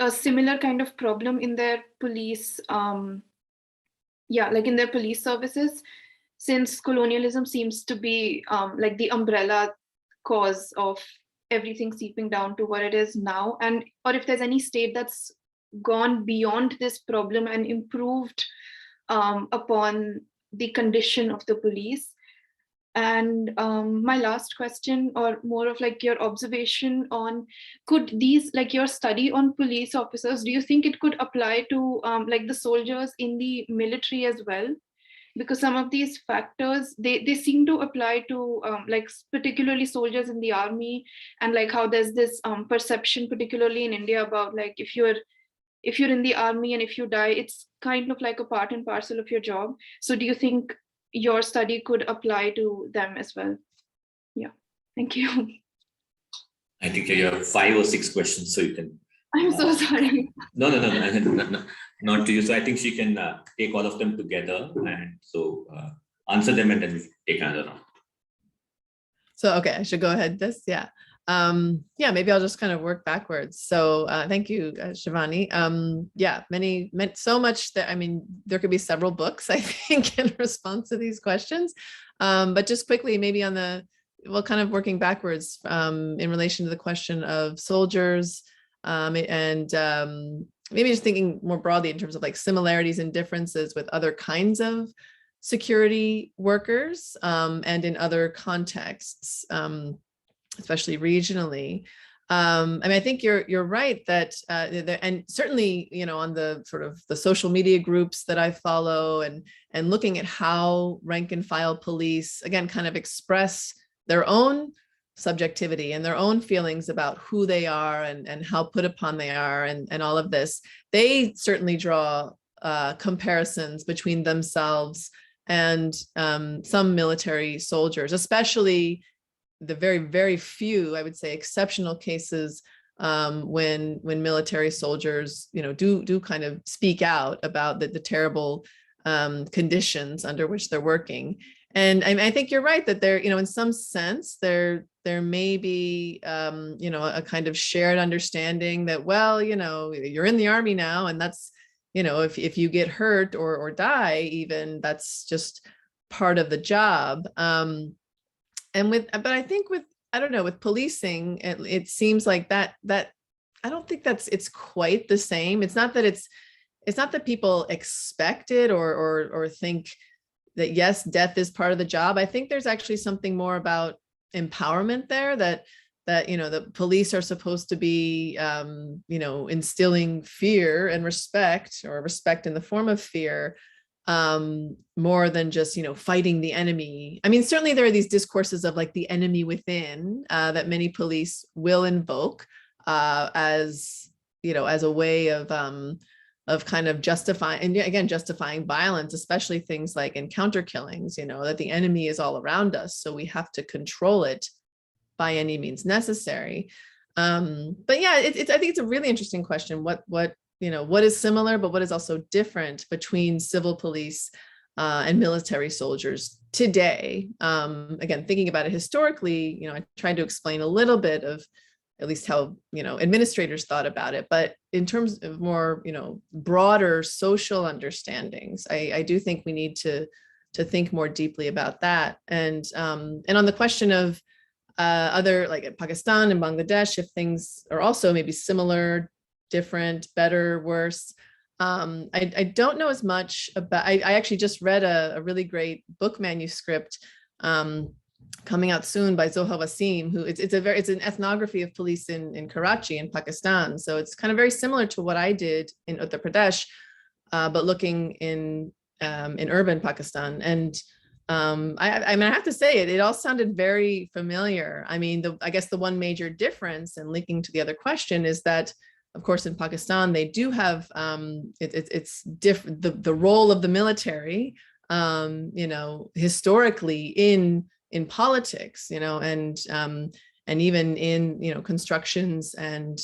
a similar kind of problem in their police, like in their police services, since colonialism seems to be like the umbrella cause of everything seeping down to what it is now, and or if there's any state that's gone beyond this problem and improved upon the condition of the police. And my last question, or more of like your observation on, could these, like your study on police officers, do you think it could apply to like the soldiers in the military as well? Because some of these factors, they seem to apply to like particularly soldiers in the army, and like how there's this perception, particularly in India, about like if you're in the army and if you die, it's kind of like a part and parcel of your job. So do you think your study could apply to them as well? Yeah, thank you.
I think you have 5 or 6 questions, so you can.
I'm so sorry.
No, not to you. So I think she can take all of them together and so answer them, and then we take another round.
So, okay, I should go ahead this, yeah. Yeah, maybe I'll just kind of work backwards. So thank you, Shivani. Yeah, so much that, I mean, there could be several books, I think, in response to these questions. But just quickly, maybe on kind of working backwards in relation to the question of soldiers, and maybe just thinking more broadly in terms of like similarities and differences with other kinds of security workers and in other contexts, especially regionally. I mean, I think you're right that, and certainly, you know, on the sort of the social media groups that I follow and looking at how rank and file police, again, kind of express their own subjectivity and their own feelings about who they are and how put upon they are and all of this, they certainly draw comparisons between themselves and some military soldiers, especially the very, very few, I would say, exceptional cases when military soldiers, you know, do kind of speak out about the terrible conditions under which they're working. And I think you're right that there, in some sense, there may be, a kind of shared understanding that, well, you're in the army now, and that's, if you get hurt or die, even, that's just part of the job. But I think I don't know, with policing, it seems like that I don't think it's quite the same. It's not that people expect it or think that, yes, death is part of the job. I think there's actually something more about empowerment there, that the police are supposed to be, instilling fear and respect, or respect in the form of fear, more than just, fighting the enemy. I mean, certainly there are these discourses of like the enemy within, that many police will invoke, as a way of kind of justifying, and again, justifying violence, especially things like encounter killings, that the enemy is all around us, so we have to control it by any means necessary. But yeah, I think it's a really interesting question. What is similar, but what is also different between civil police and military soldiers today? Again, thinking about it historically, I tried to explain a little bit of at least how, administrators thought about it. But in terms of more, broader social understandings, I do think we need to think more deeply about that. And on the question of other, like in Pakistan and Bangladesh, if things are also maybe similar, different, better, worse, I don't know as much about. I actually just read a really great book manuscript coming out soon by Zoha Wasim, who it's an ethnography of police in Karachi in Pakistan. So it's kind of very similar to what I did in Uttar Pradesh, but looking in urban Pakistan. And I mean, I have to say it all sounded very familiar. I mean, I guess the one major difference, and linking to the other question, is that, of course, in Pakistan, they do have it's different. The role of the military, historically in politics, and even in, constructions and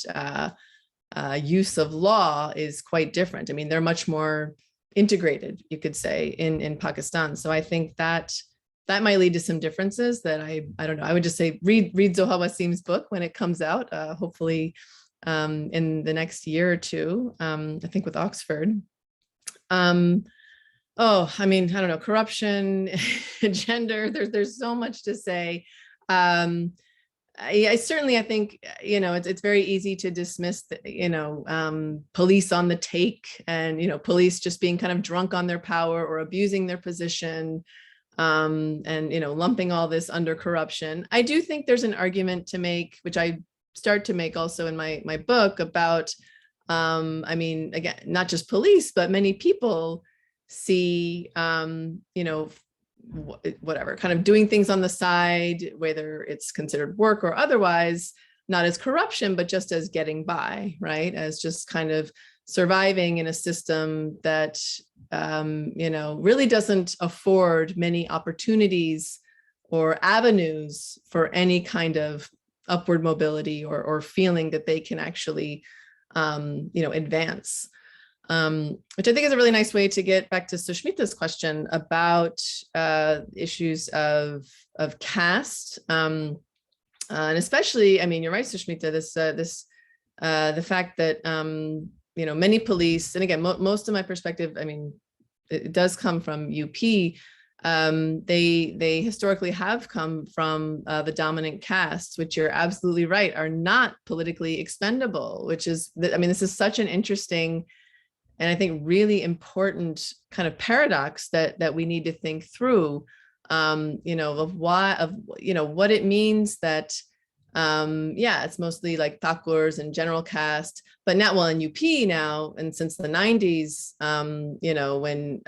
use of law is quite different. I mean, they're much more integrated, you could say, in Pakistan. So I think that might lead to some differences that I don't know. I would just say read Zoha Wasim's book when it comes out, hopefully in the next year or two, I think with Oxford. Oh, I mean, I don't know, corruption, gender, there's so much to say. I certainly, I think, it's very easy to dismiss, police on the take, and, police just being kind of drunk on their power or abusing their position, and, lumping all this under corruption. I do think there's an argument to make, which I start to make also in my book, about, I mean, again, not just police, but many people see, whatever, kind of doing things on the side, whether it's considered work or otherwise, not as corruption, but just as getting by, right? As just kind of surviving in a system that, really doesn't afford many opportunities or avenues for any kind of upward mobility or feeling that they can actually, advance. Which I think is a really nice way to get back to Sushmita's question about issues of caste, and especially, I mean, you're right, Sushmita. The fact that many police, and again, most of my perspective, I mean, it does come from UP. They historically have come from the dominant castes, which you're absolutely right, are not politically expendable. Which is, I mean, this is such an interesting and I think really important kind of paradox that we need to think through, of what it means that, it's mostly like Thakurs and general caste, but not, well, in UP now, and since the 90s, when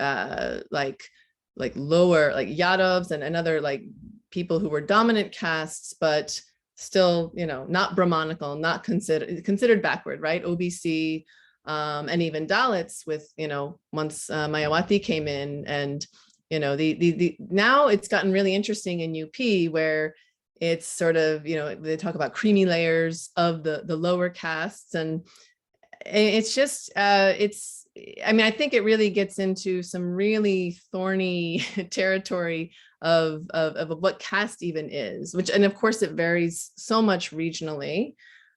like lower, like Yadavs and other like people who were dominant castes, but still, not Brahmanical, not considered backward, right? OBC, and even Dalits with, once Mayawati came in, and, the now it's gotten really interesting in UP, where it's sort of, they talk about creamy layers of the lower castes. And it's just, I mean, I think it really gets into some really thorny territory of what caste even is, which, and of course it varies so much regionally.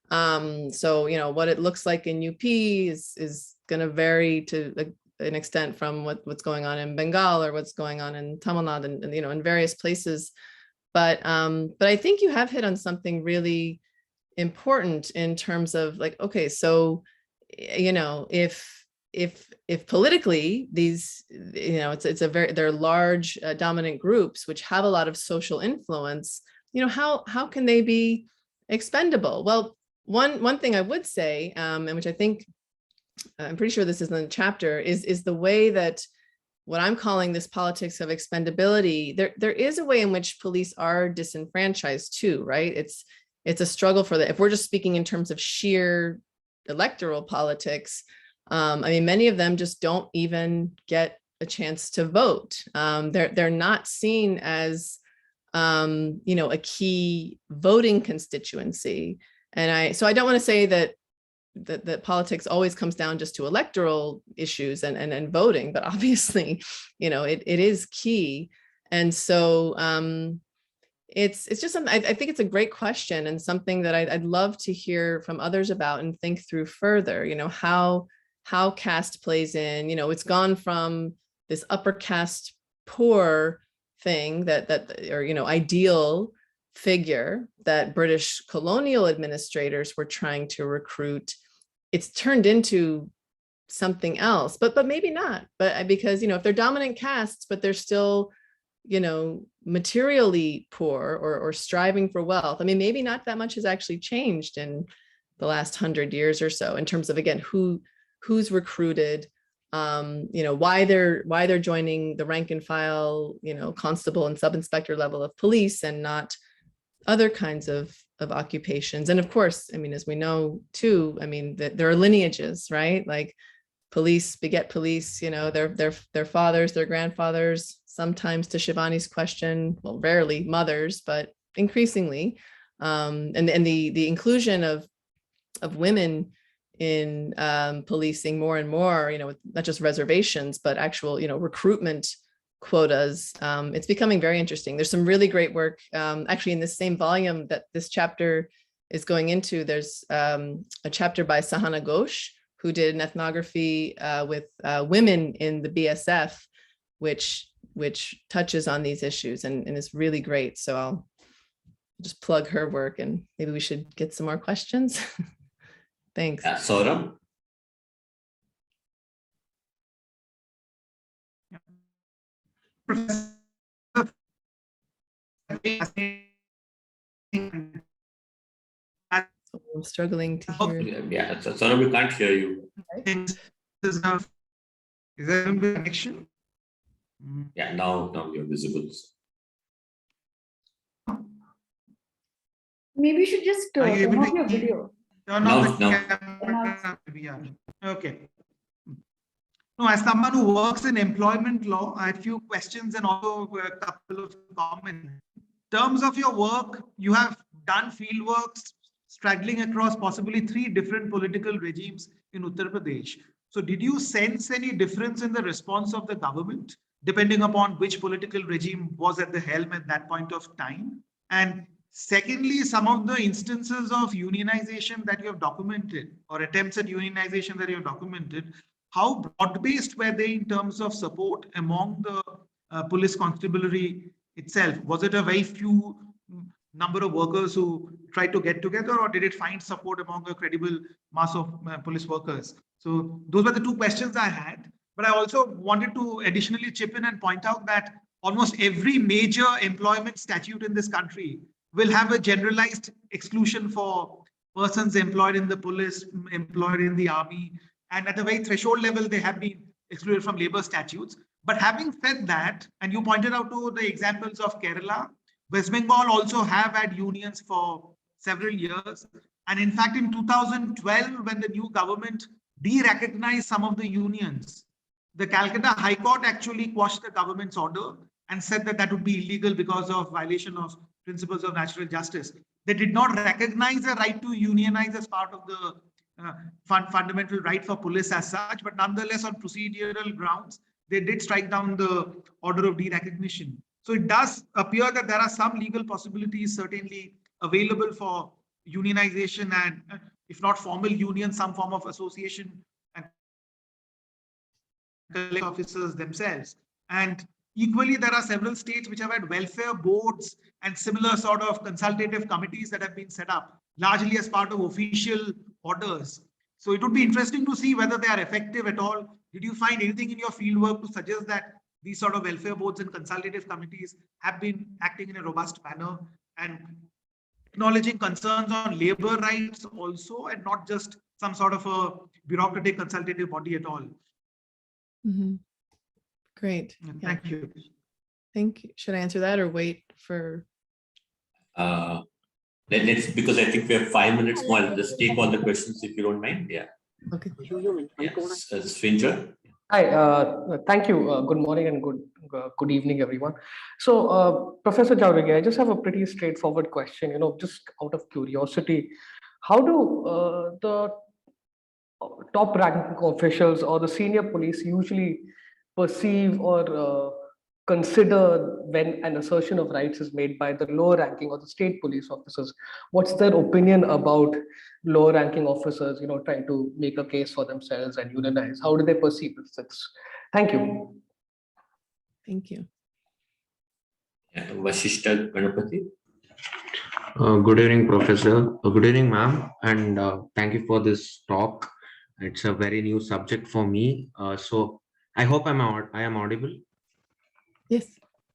So, you know, what it looks like in UP is going to vary to an extent from what's going on in Bengal or what's going on in Tamil Nadu and you know, in various places. But I think you have hit on something really important in terms of like, okay, so, you know, if politically these, you know, they're large dominant groups which have a lot of social influence, you know, how can they be expendable? Well, one thing I would say, and which I think, I'm pretty sure this is in the chapter, is the way that what I'm calling this politics of expendability, there is a way in which police are disenfranchised too, right? It's a struggle for that. If we're just speaking in terms of sheer electoral politics, I mean, many of them just don't even get a chance to vote. They're not seen as, you know, a key voting constituency. And so I don't want to say that politics always comes down just to electoral issues and voting, but obviously, you know, it is key. And so it's just something, I think it's a great question and something that I'd love to hear from others about and think through further, you know, how caste plays in. You know, it's gone from this upper caste poor thing or, you know, ideal figure that British colonial administrators were trying to recruit. It's turned into something else, but maybe not. But because, you know, if they're dominant castes, but they're still, you know, materially poor or striving for wealth, I mean, maybe not that much has actually changed in the last 100 years or so in terms of, again, who's recruited, you know, why they're joining the rank and file, you know, constable and sub-inspector level of police and not other kinds of occupations. And of course, I mean, as we know too, I mean, there are lineages, right? Like police beget police, you know, their fathers, their grandfathers, sometimes, to Shivani's question, well, rarely mothers, but increasingly. And the inclusion of women in policing more and more, you know, with not just reservations, but actual, you know, recruitment quotas. It's becoming very interesting. There's some really great work, actually in this same volume that this chapter is going into. There's a chapter by Sahana Ghosh, who did an ethnography with women in the BSF, which touches on these issues and is really great. So I'll just plug her work and maybe we should get some more questions. Thanks.
Saurabh?
I'm struggling to hear.
Yeah, Saurabh, we can't hear you.
Is there a connection?
Yeah, now you're visible.
Maybe you should just turn off your video.
Turn off the camera. Okay. No, as someone who works in employment law, I had a few questions and also a couple of comments. In terms of your work, you have done field works straddling across possibly 3 different political regimes in Uttar Pradesh. So did you sense any difference in the response of the government, depending upon which political regime was at the helm at that point of time? And secondly, some of the instances of unionization that you have documented, or attempts at unionization that you have documented, how broad-based were they in terms of support among the police constabulary itself? Was it a very few number of workers who tried to get together, or did it find support among a credible mass of police workers? So those were the 2 questions I had. But I also wanted to additionally chip in and point out that almost every major employment statute in this country will have a generalized exclusion for persons employed in the police, employed in the army, and at a very threshold level, they have been excluded from labor statutes. But having said that, and you pointed out to the examples of Kerala, West Bengal also have had unions for several years. And in fact, in 2012, when the new government de-recognized some of the unions, the Calcutta High Court actually quashed the government's order and said that that would be illegal because of violation of principles of natural justice. They did not recognize a right to unionize as part of the fundamental right for police as such, but nonetheless on procedural grounds, they did strike down the order of derecognition. So it does appear that there are some legal possibilities certainly available for unionization and, if not formal union, some form of association and officers themselves. And equally, there are several states which have had welfare boards and similar sort of consultative committees that have been set up, largely as part of official orders. So it would be interesting to see whether they are effective at all. Did you find anything in your fieldwork to suggest that these sort of welfare boards and consultative committees have been acting in a robust manner and acknowledging concerns on labor rights also, and not just some sort of a bureaucratic consultative body at all?
Mhm. Great.
Thank you.
Thank you. Should I answer that or wait for?
Let's, because I think we have 5 minutes more. I'll just take all the questions if you don't mind. Yeah.
Okay.
Yes. Stranger.
Hi, thank you. Good morning and good evening, everyone. So, Professor Jauregui, I just have a pretty straightforward question. Just out of curiosity, how do the top-ranking officials or the senior police usually perceive or consider when an assertion of rights is made by the lower ranking or the state police officers? What's their opinion about lower ranking officers, trying to make a case for themselves and unionize? How do they perceive this? Thank you.
Thank you.
Vashishta Ganapati.
Good evening, Professor. Good evening, ma'am. And thank you for this talk. It's a very new subject for me. So I hope I am audible.
Yes.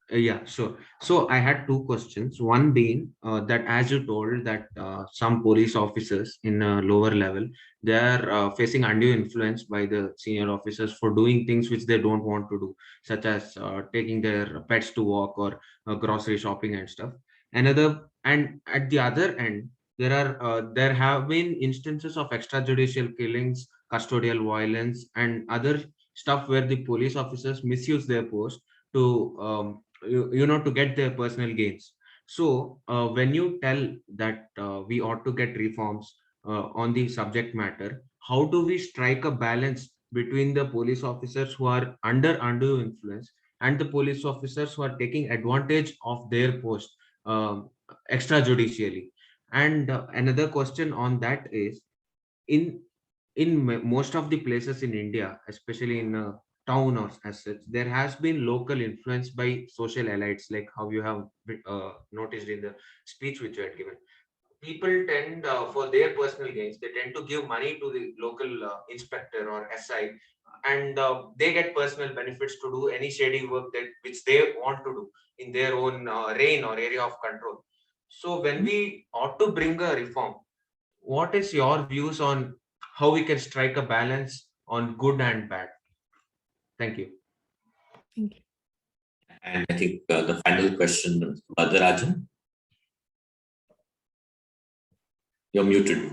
Yeah, sure. So I had two questions. One being that, as you told, that some police officers in a lower level, they are facing undue influence by the senior officers for doing things which they don't want to do, such as taking their pets to walk or grocery shopping and stuff. And at the other end, there have been instances of extrajudicial killings, custodial violence, and other stuff where the police officers misuse their post to to get their personal gains. So when you tell that we ought to get reforms on the subject matter, how do we strike a balance between the police officers who are under undue influence and the police officers who are taking advantage of their post extrajudicially? And another question on that is, in most of the places in India, especially in town or as such, there has been local influence by social elites, like how you have noticed in the speech which you had given. People tend, for their personal gains, they tend to give money to the local inspector or SI, and they get personal benefits to do any shady work which they want to do in their own reign or area of control. So when we ought to bring a reform, what is your views on how we can strike a balance on good and bad? Thank you.
Thank you.
And I think the final question, Badarajan. You're muted.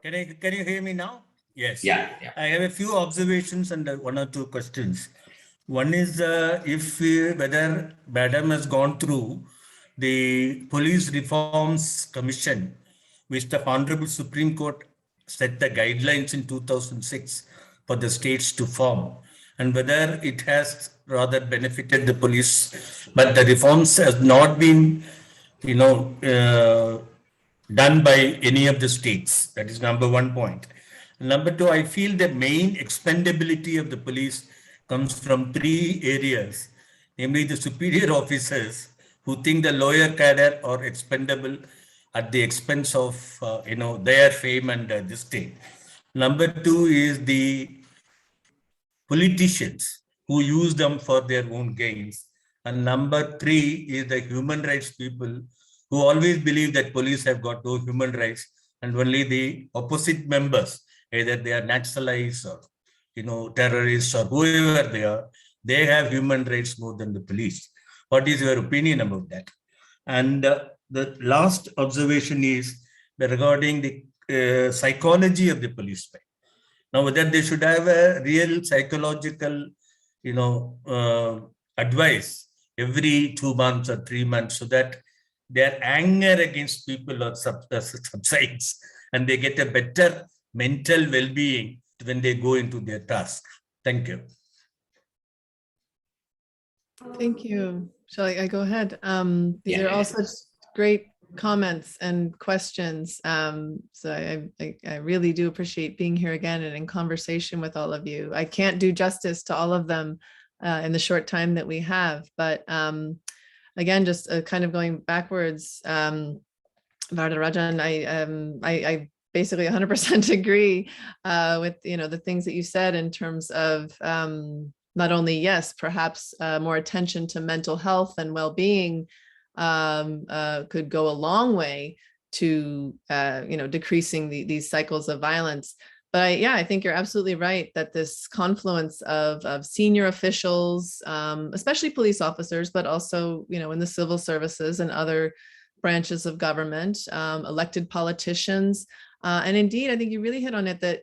Can you hear me now? Yes.
Yeah.
I have a few observations and one or two questions. One is whether Madam has gone through the Police Reforms Commission, which the Honorable Supreme Court set the guidelines in 2006 for the states to form, and whether it has rather benefited the police, but the reforms has not been, done by any of the states. That is number one point. Number two, I feel the main expendability of the police comes from three areas, namely the superior officers who think the lower cadre are expendable at the expense of their fame and this thing. Number two is the politicians who use them for their own gains. And number three is the human rights people who always believe that police have got no human rights, and only the opposite members, either they are nationalists or terrorists or whoever they have human rights more than the police. What is your opinion about that? And the last observation is regarding the psychology of the policemen. Now, whether they should have a real psychological, advice every 2 months or 3 months, so that their anger against people or subsides, and they get a better mental well-being when they go into their task. Thank you.
Thank you. Shall I go ahead? These
Yeah,
are all
yeah.
such great comments and questions. So I really do appreciate being here again and in conversation with all of you. I can't do justice to all of them in the short time that we have, but again, just kind of going backwards, Vardarajan, I basically 100% agree with the things that you said in terms of not only, yes, perhaps more attention to mental health and well-being could go a long way to decreasing these cycles of violence. But I think you're absolutely right that this confluence of senior officials, especially police officers, but also in the civil services and other branches of government, elected politicians, and indeed, I think you really hit on it that,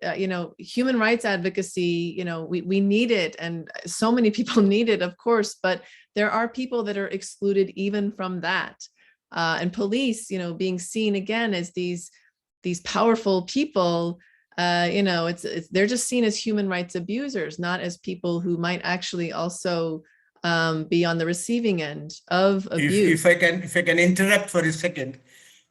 human rights advocacy, we need it, and so many people need it, of course, but there are people that are excluded even from that. And police, being seen again as these powerful people, they're just seen as human rights abusers, not as people who might actually also be on the receiving end of abuse.
If I can interrupt for a second,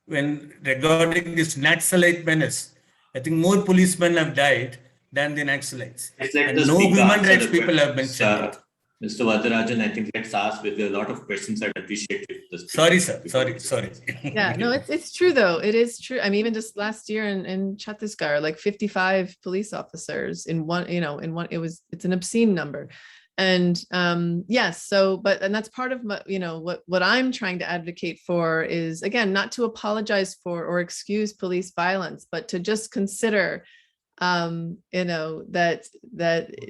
when regarding this Naxalite menace, I think more policemen have died than the Naxalites. And no human rights people have mentioned it.
Mr. Vardarajan, I think let's ask, with a lot of questions, I'd appreciate if the
Sorry, sir. Sorry.
Yeah, no, it's true though. It is true. I mean, even just last year in Chhattisgarh, like 55 police officers in one, it's an obscene number. And yes, and that's part of what I'm trying to advocate for is, again, not to apologize for or excuse police violence, but to just consider, that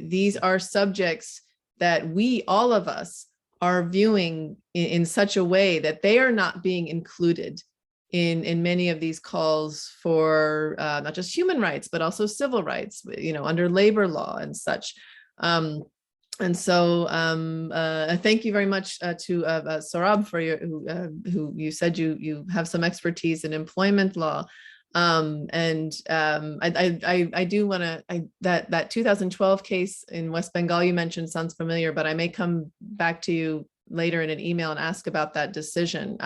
these are subjects that we, all of us, are viewing in such a way that they are not being included in many of these calls for not just human rights, but also civil rights, under labor law and such. And so thank you very much to Saurabh for who you said you have some expertise in employment law. I do want to, that 2012 case in West Bengal you mentioned sounds familiar, but I may come back to you later in an email and ask about that decision.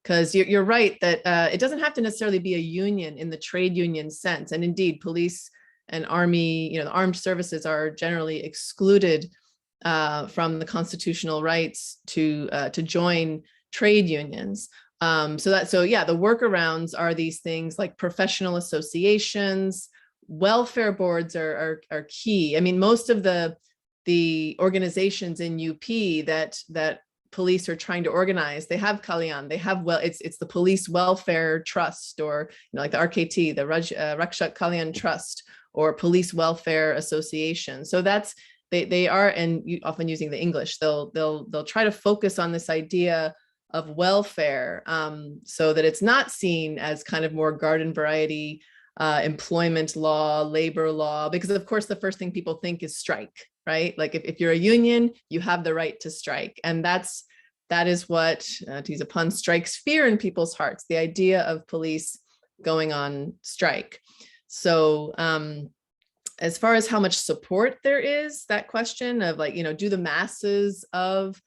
Because you're right that it doesn't have to necessarily be a union in the trade union sense. And indeed, police and army, the armed services are generally excluded from the constitutional rights to join trade unions. So the workarounds are these things like professional associations, welfare boards are key. I mean, most of the organizations in UP that police are trying to organize, they have Kalyan, they have, it's the Police Welfare Trust, or like the RKT, the Rakshak Kalyan Trust, or Police Welfare Association. So that's, they are, and often using the English, they'll try to focus on this idea of welfare, so that it's not seen as kind of more garden variety employment law, labor law, because of course the first thing people think is strike, right? Like if you're a union, you have the right to strike. And that is what, to use a pun, strikes fear in people's hearts, the idea of police going on strike. So as far as how much support there is, that question of like, do the masses of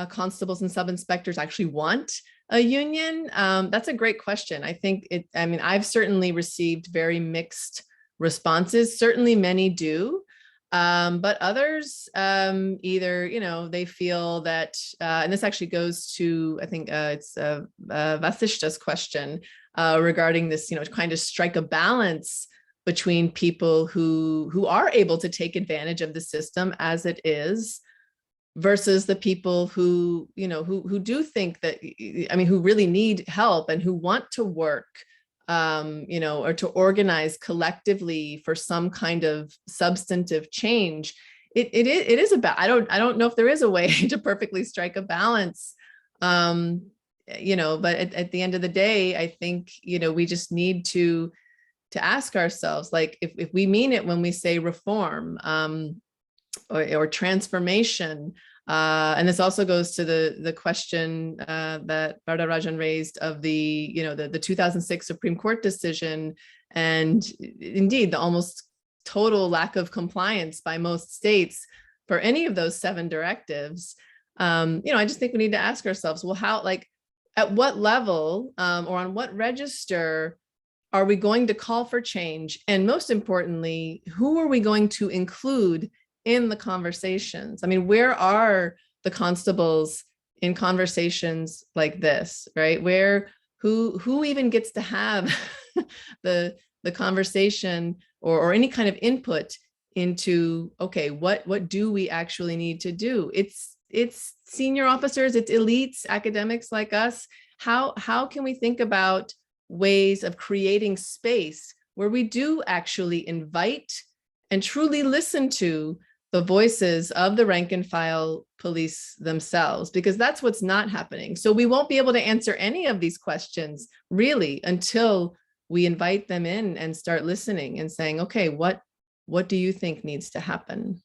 constables and sub-inspectors actually want a union? That's a great question. I think I've certainly received very mixed responses. Certainly many do, but others either, they feel that, and this actually goes to, I think it's Vasishta's question regarding this, kind of strike a balance between people who are able to take advantage of the system as it is, versus the people who do think that, who really need help and who want to work, or to organize collectively for some kind of substantive change. It is about, I don't know if there is a way to perfectly strike a balance, but at the end of the day, I think, we just need to ask ourselves, like, if we mean it when we say reform, or transformation, and this also goes to the question that Vardarajan raised of the 2006 Supreme Court decision, and indeed the almost total lack of compliance by most states for any of those 7 directives. I just think we need to ask ourselves, well, how, like, at what level or on what register are we going to call for change? And most importantly, who are we going to include in the conversations? I mean, where are the constables in conversations like this, right? Who even gets to have the conversation or any kind of input into, okay, what do we actually need to do? It's senior officers, it's elites, academics like us. How can we think about ways of creating space where we do actually invite and truly listen to the voices of the rank and file police themselves, because that's what's not happening. So we won't be able to answer any of these questions really until we invite them in and start listening and saying, okay, what do you think needs to happen?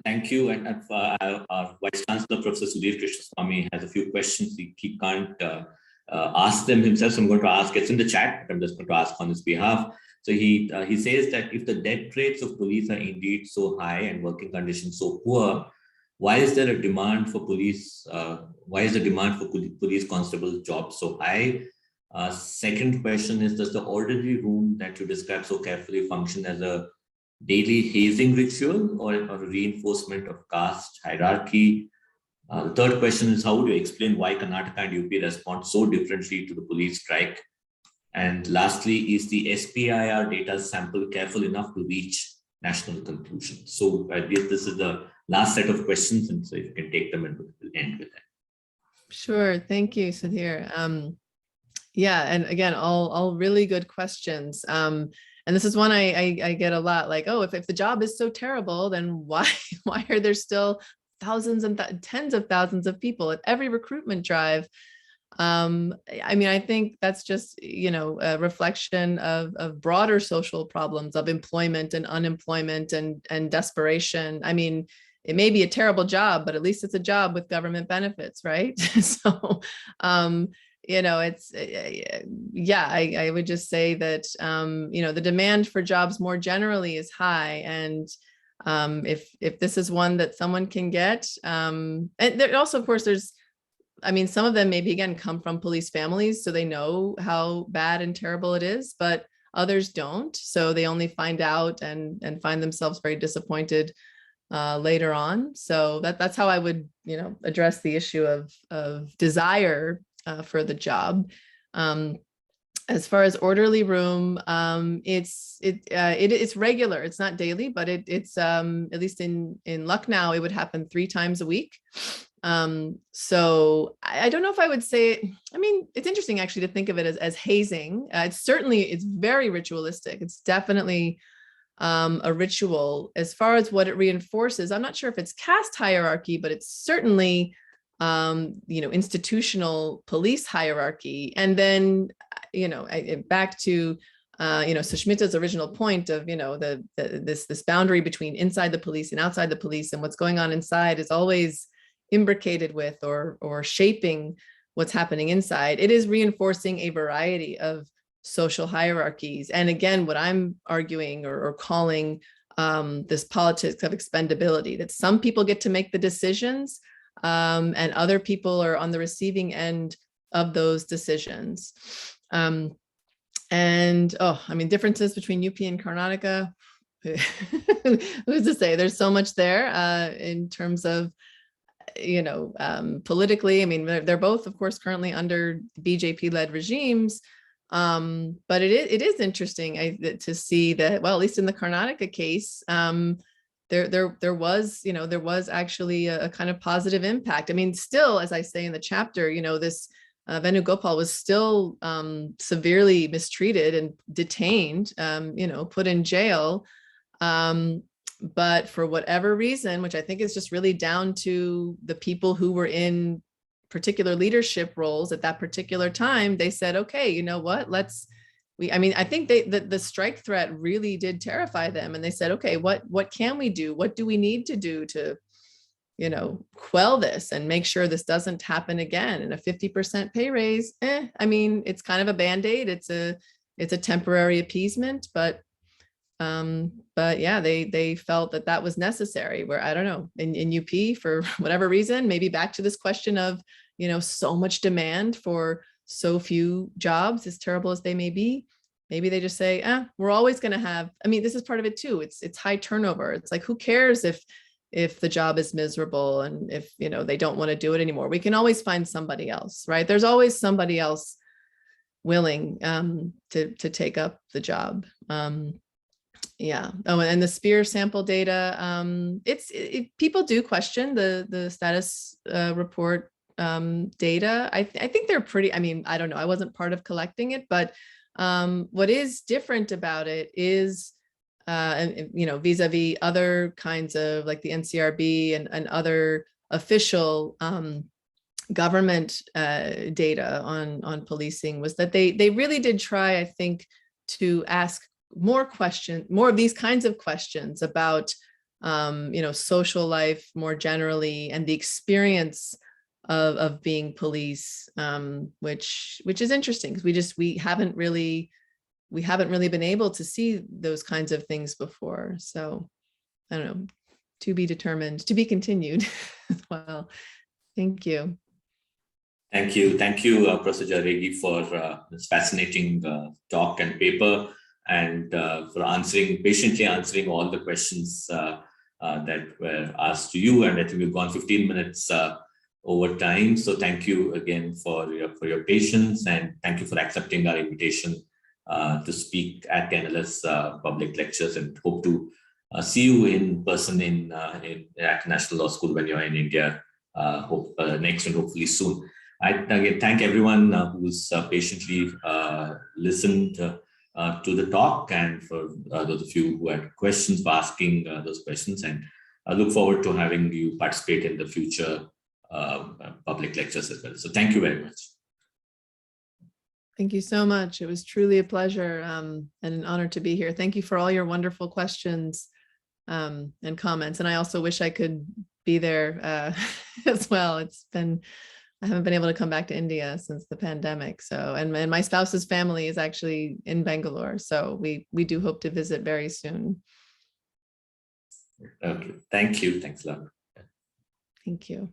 Thank you. And our Vice Chancellor, Professor Sudhir Krishnaswamy, has a few questions. He can't ask them himself, so I'm going to ask. It's in the chat, but I'm just going to ask on his behalf. So he says that if the death rates of police are indeed so high and working conditions so poor, why is there a demand for police? Why is the demand for police constable jobs so high? Second question is, does the orderly room that you describe so carefully function as a daily hazing ritual or a reinforcement of caste hierarchy? The third question is, how would you explain why Karnataka and UP respond so differently to the police strike? And lastly, is the SPIR data sample careful enough to reach national conclusions? So I guess this is the last set of questions, and so if you can take them and we'll end with that.
Sure, thank you, Sudhir. Yeah, and again, all really good questions. And this is one I get a lot, like, oh, if the job is so terrible, then why are there still thousands and tens of thousands of people at every recruitment drive? I mean, I think that's just, a reflection of broader social problems of employment and unemployment and desperation. I mean, it may be a terrible job, but at least it's a job with government benefits, right? So, it's, I would just say that, the demand for jobs more generally is high. And if this is one that someone can get, and there also, of course, some of them maybe, again, come from police families, so they know how bad and terrible it is, but others don't. So they only find out and find themselves very disappointed later on. So that's how I would, address the issue of desire for the job. As far as orderly room, it's regular. It's not daily, but it's at least in Lucknow, it would happen 3 times a week. So I don't know if I would say, it's interesting actually to think of it as hazing. It's very ritualistic. It's definitely a ritual. As far as what it reinforces, I'm not sure if it's caste hierarchy, but it's certainly institutional police hierarchy. And then, back to Sushmita's original point of, this boundary between inside the police and outside the police, and what's going on inside is always imbricated with or shaping what's happening inside. It is reinforcing a variety of social hierarchies. And again, what I'm arguing or calling this politics of expendability, that some people get to make the decisions and other people are on the receiving end of those decisions. Differences between UP and Karnataka, who's to say? There's so much there in terms of, politically. They're both, of course, currently under BJP-led regimes. But it is interesting to see that, well, at least in the Karnataka case, there was actually a kind of positive impact. Still, as I say in the chapter, this Venugopal was still severely mistreated and detained, put in jail. But for whatever reason, which I think is just really down to the people who were in particular leadership roles at that particular time, they said, okay, you know what, I think the strike threat really did terrify them. And they said, okay, what can we do? What do we need to do to, quell this and make sure this doesn't happen again? And a 50% pay raise, it's kind of a Band-Aid. It's a temporary appeasement, but But yeah, they felt that that was necessary, where I don't know, in UP for whatever reason, maybe back to this question of, you know, so much demand for so few jobs, as terrible as they may be. Maybe they just say, we're always going to have, I mean, this is part of it too. It's high turnover. It's like, who cares if the job is miserable and if, you know, they don't want to do it anymore, we can always find somebody else, right? There's always somebody else willing to take up the job. Yeah. Oh, and the Spear sample data, people do question the status report data. I think they're pretty, I mean, I don't know, I wasn't part of collecting it, but what is different about it is, you know, vis-a-vis other kinds of like the NCRB and other official government data on policing, was that they really did try, I think, to ask more of these kinds of questions about, you know, social life more generally and the experience of being police, which is interesting because we haven't really been able to see those kinds of things before. So I don't know, to be determined, to be continued as well. Thank you.
Thank you, Professor Jauregui, for this fascinating talk and paper, and for patiently answering all the questions that were asked to you. And I think we've gone 15 minutes over time. So thank you again for your patience, and thank you for accepting our invitation to speak at NLS public lectures, and hope to see you in person at National Law School when you're in India, next and hopefully soon. I again thank everyone who's patiently listened to the talk, and for those of you who had questions, for asking those questions, and I look forward to having you participate in the future public lectures as well. So thank you very much.
Thank you so much. It was truly a pleasure and an honor to be here. Thank you for all your wonderful questions and comments. And I also wish I could be there as well. I haven't been able to come back to India since the pandemic. So, and my spouse's family is actually in Bangalore. So we do hope to visit very soon.
Okay, thank you. Thanks a lot.
Thank you.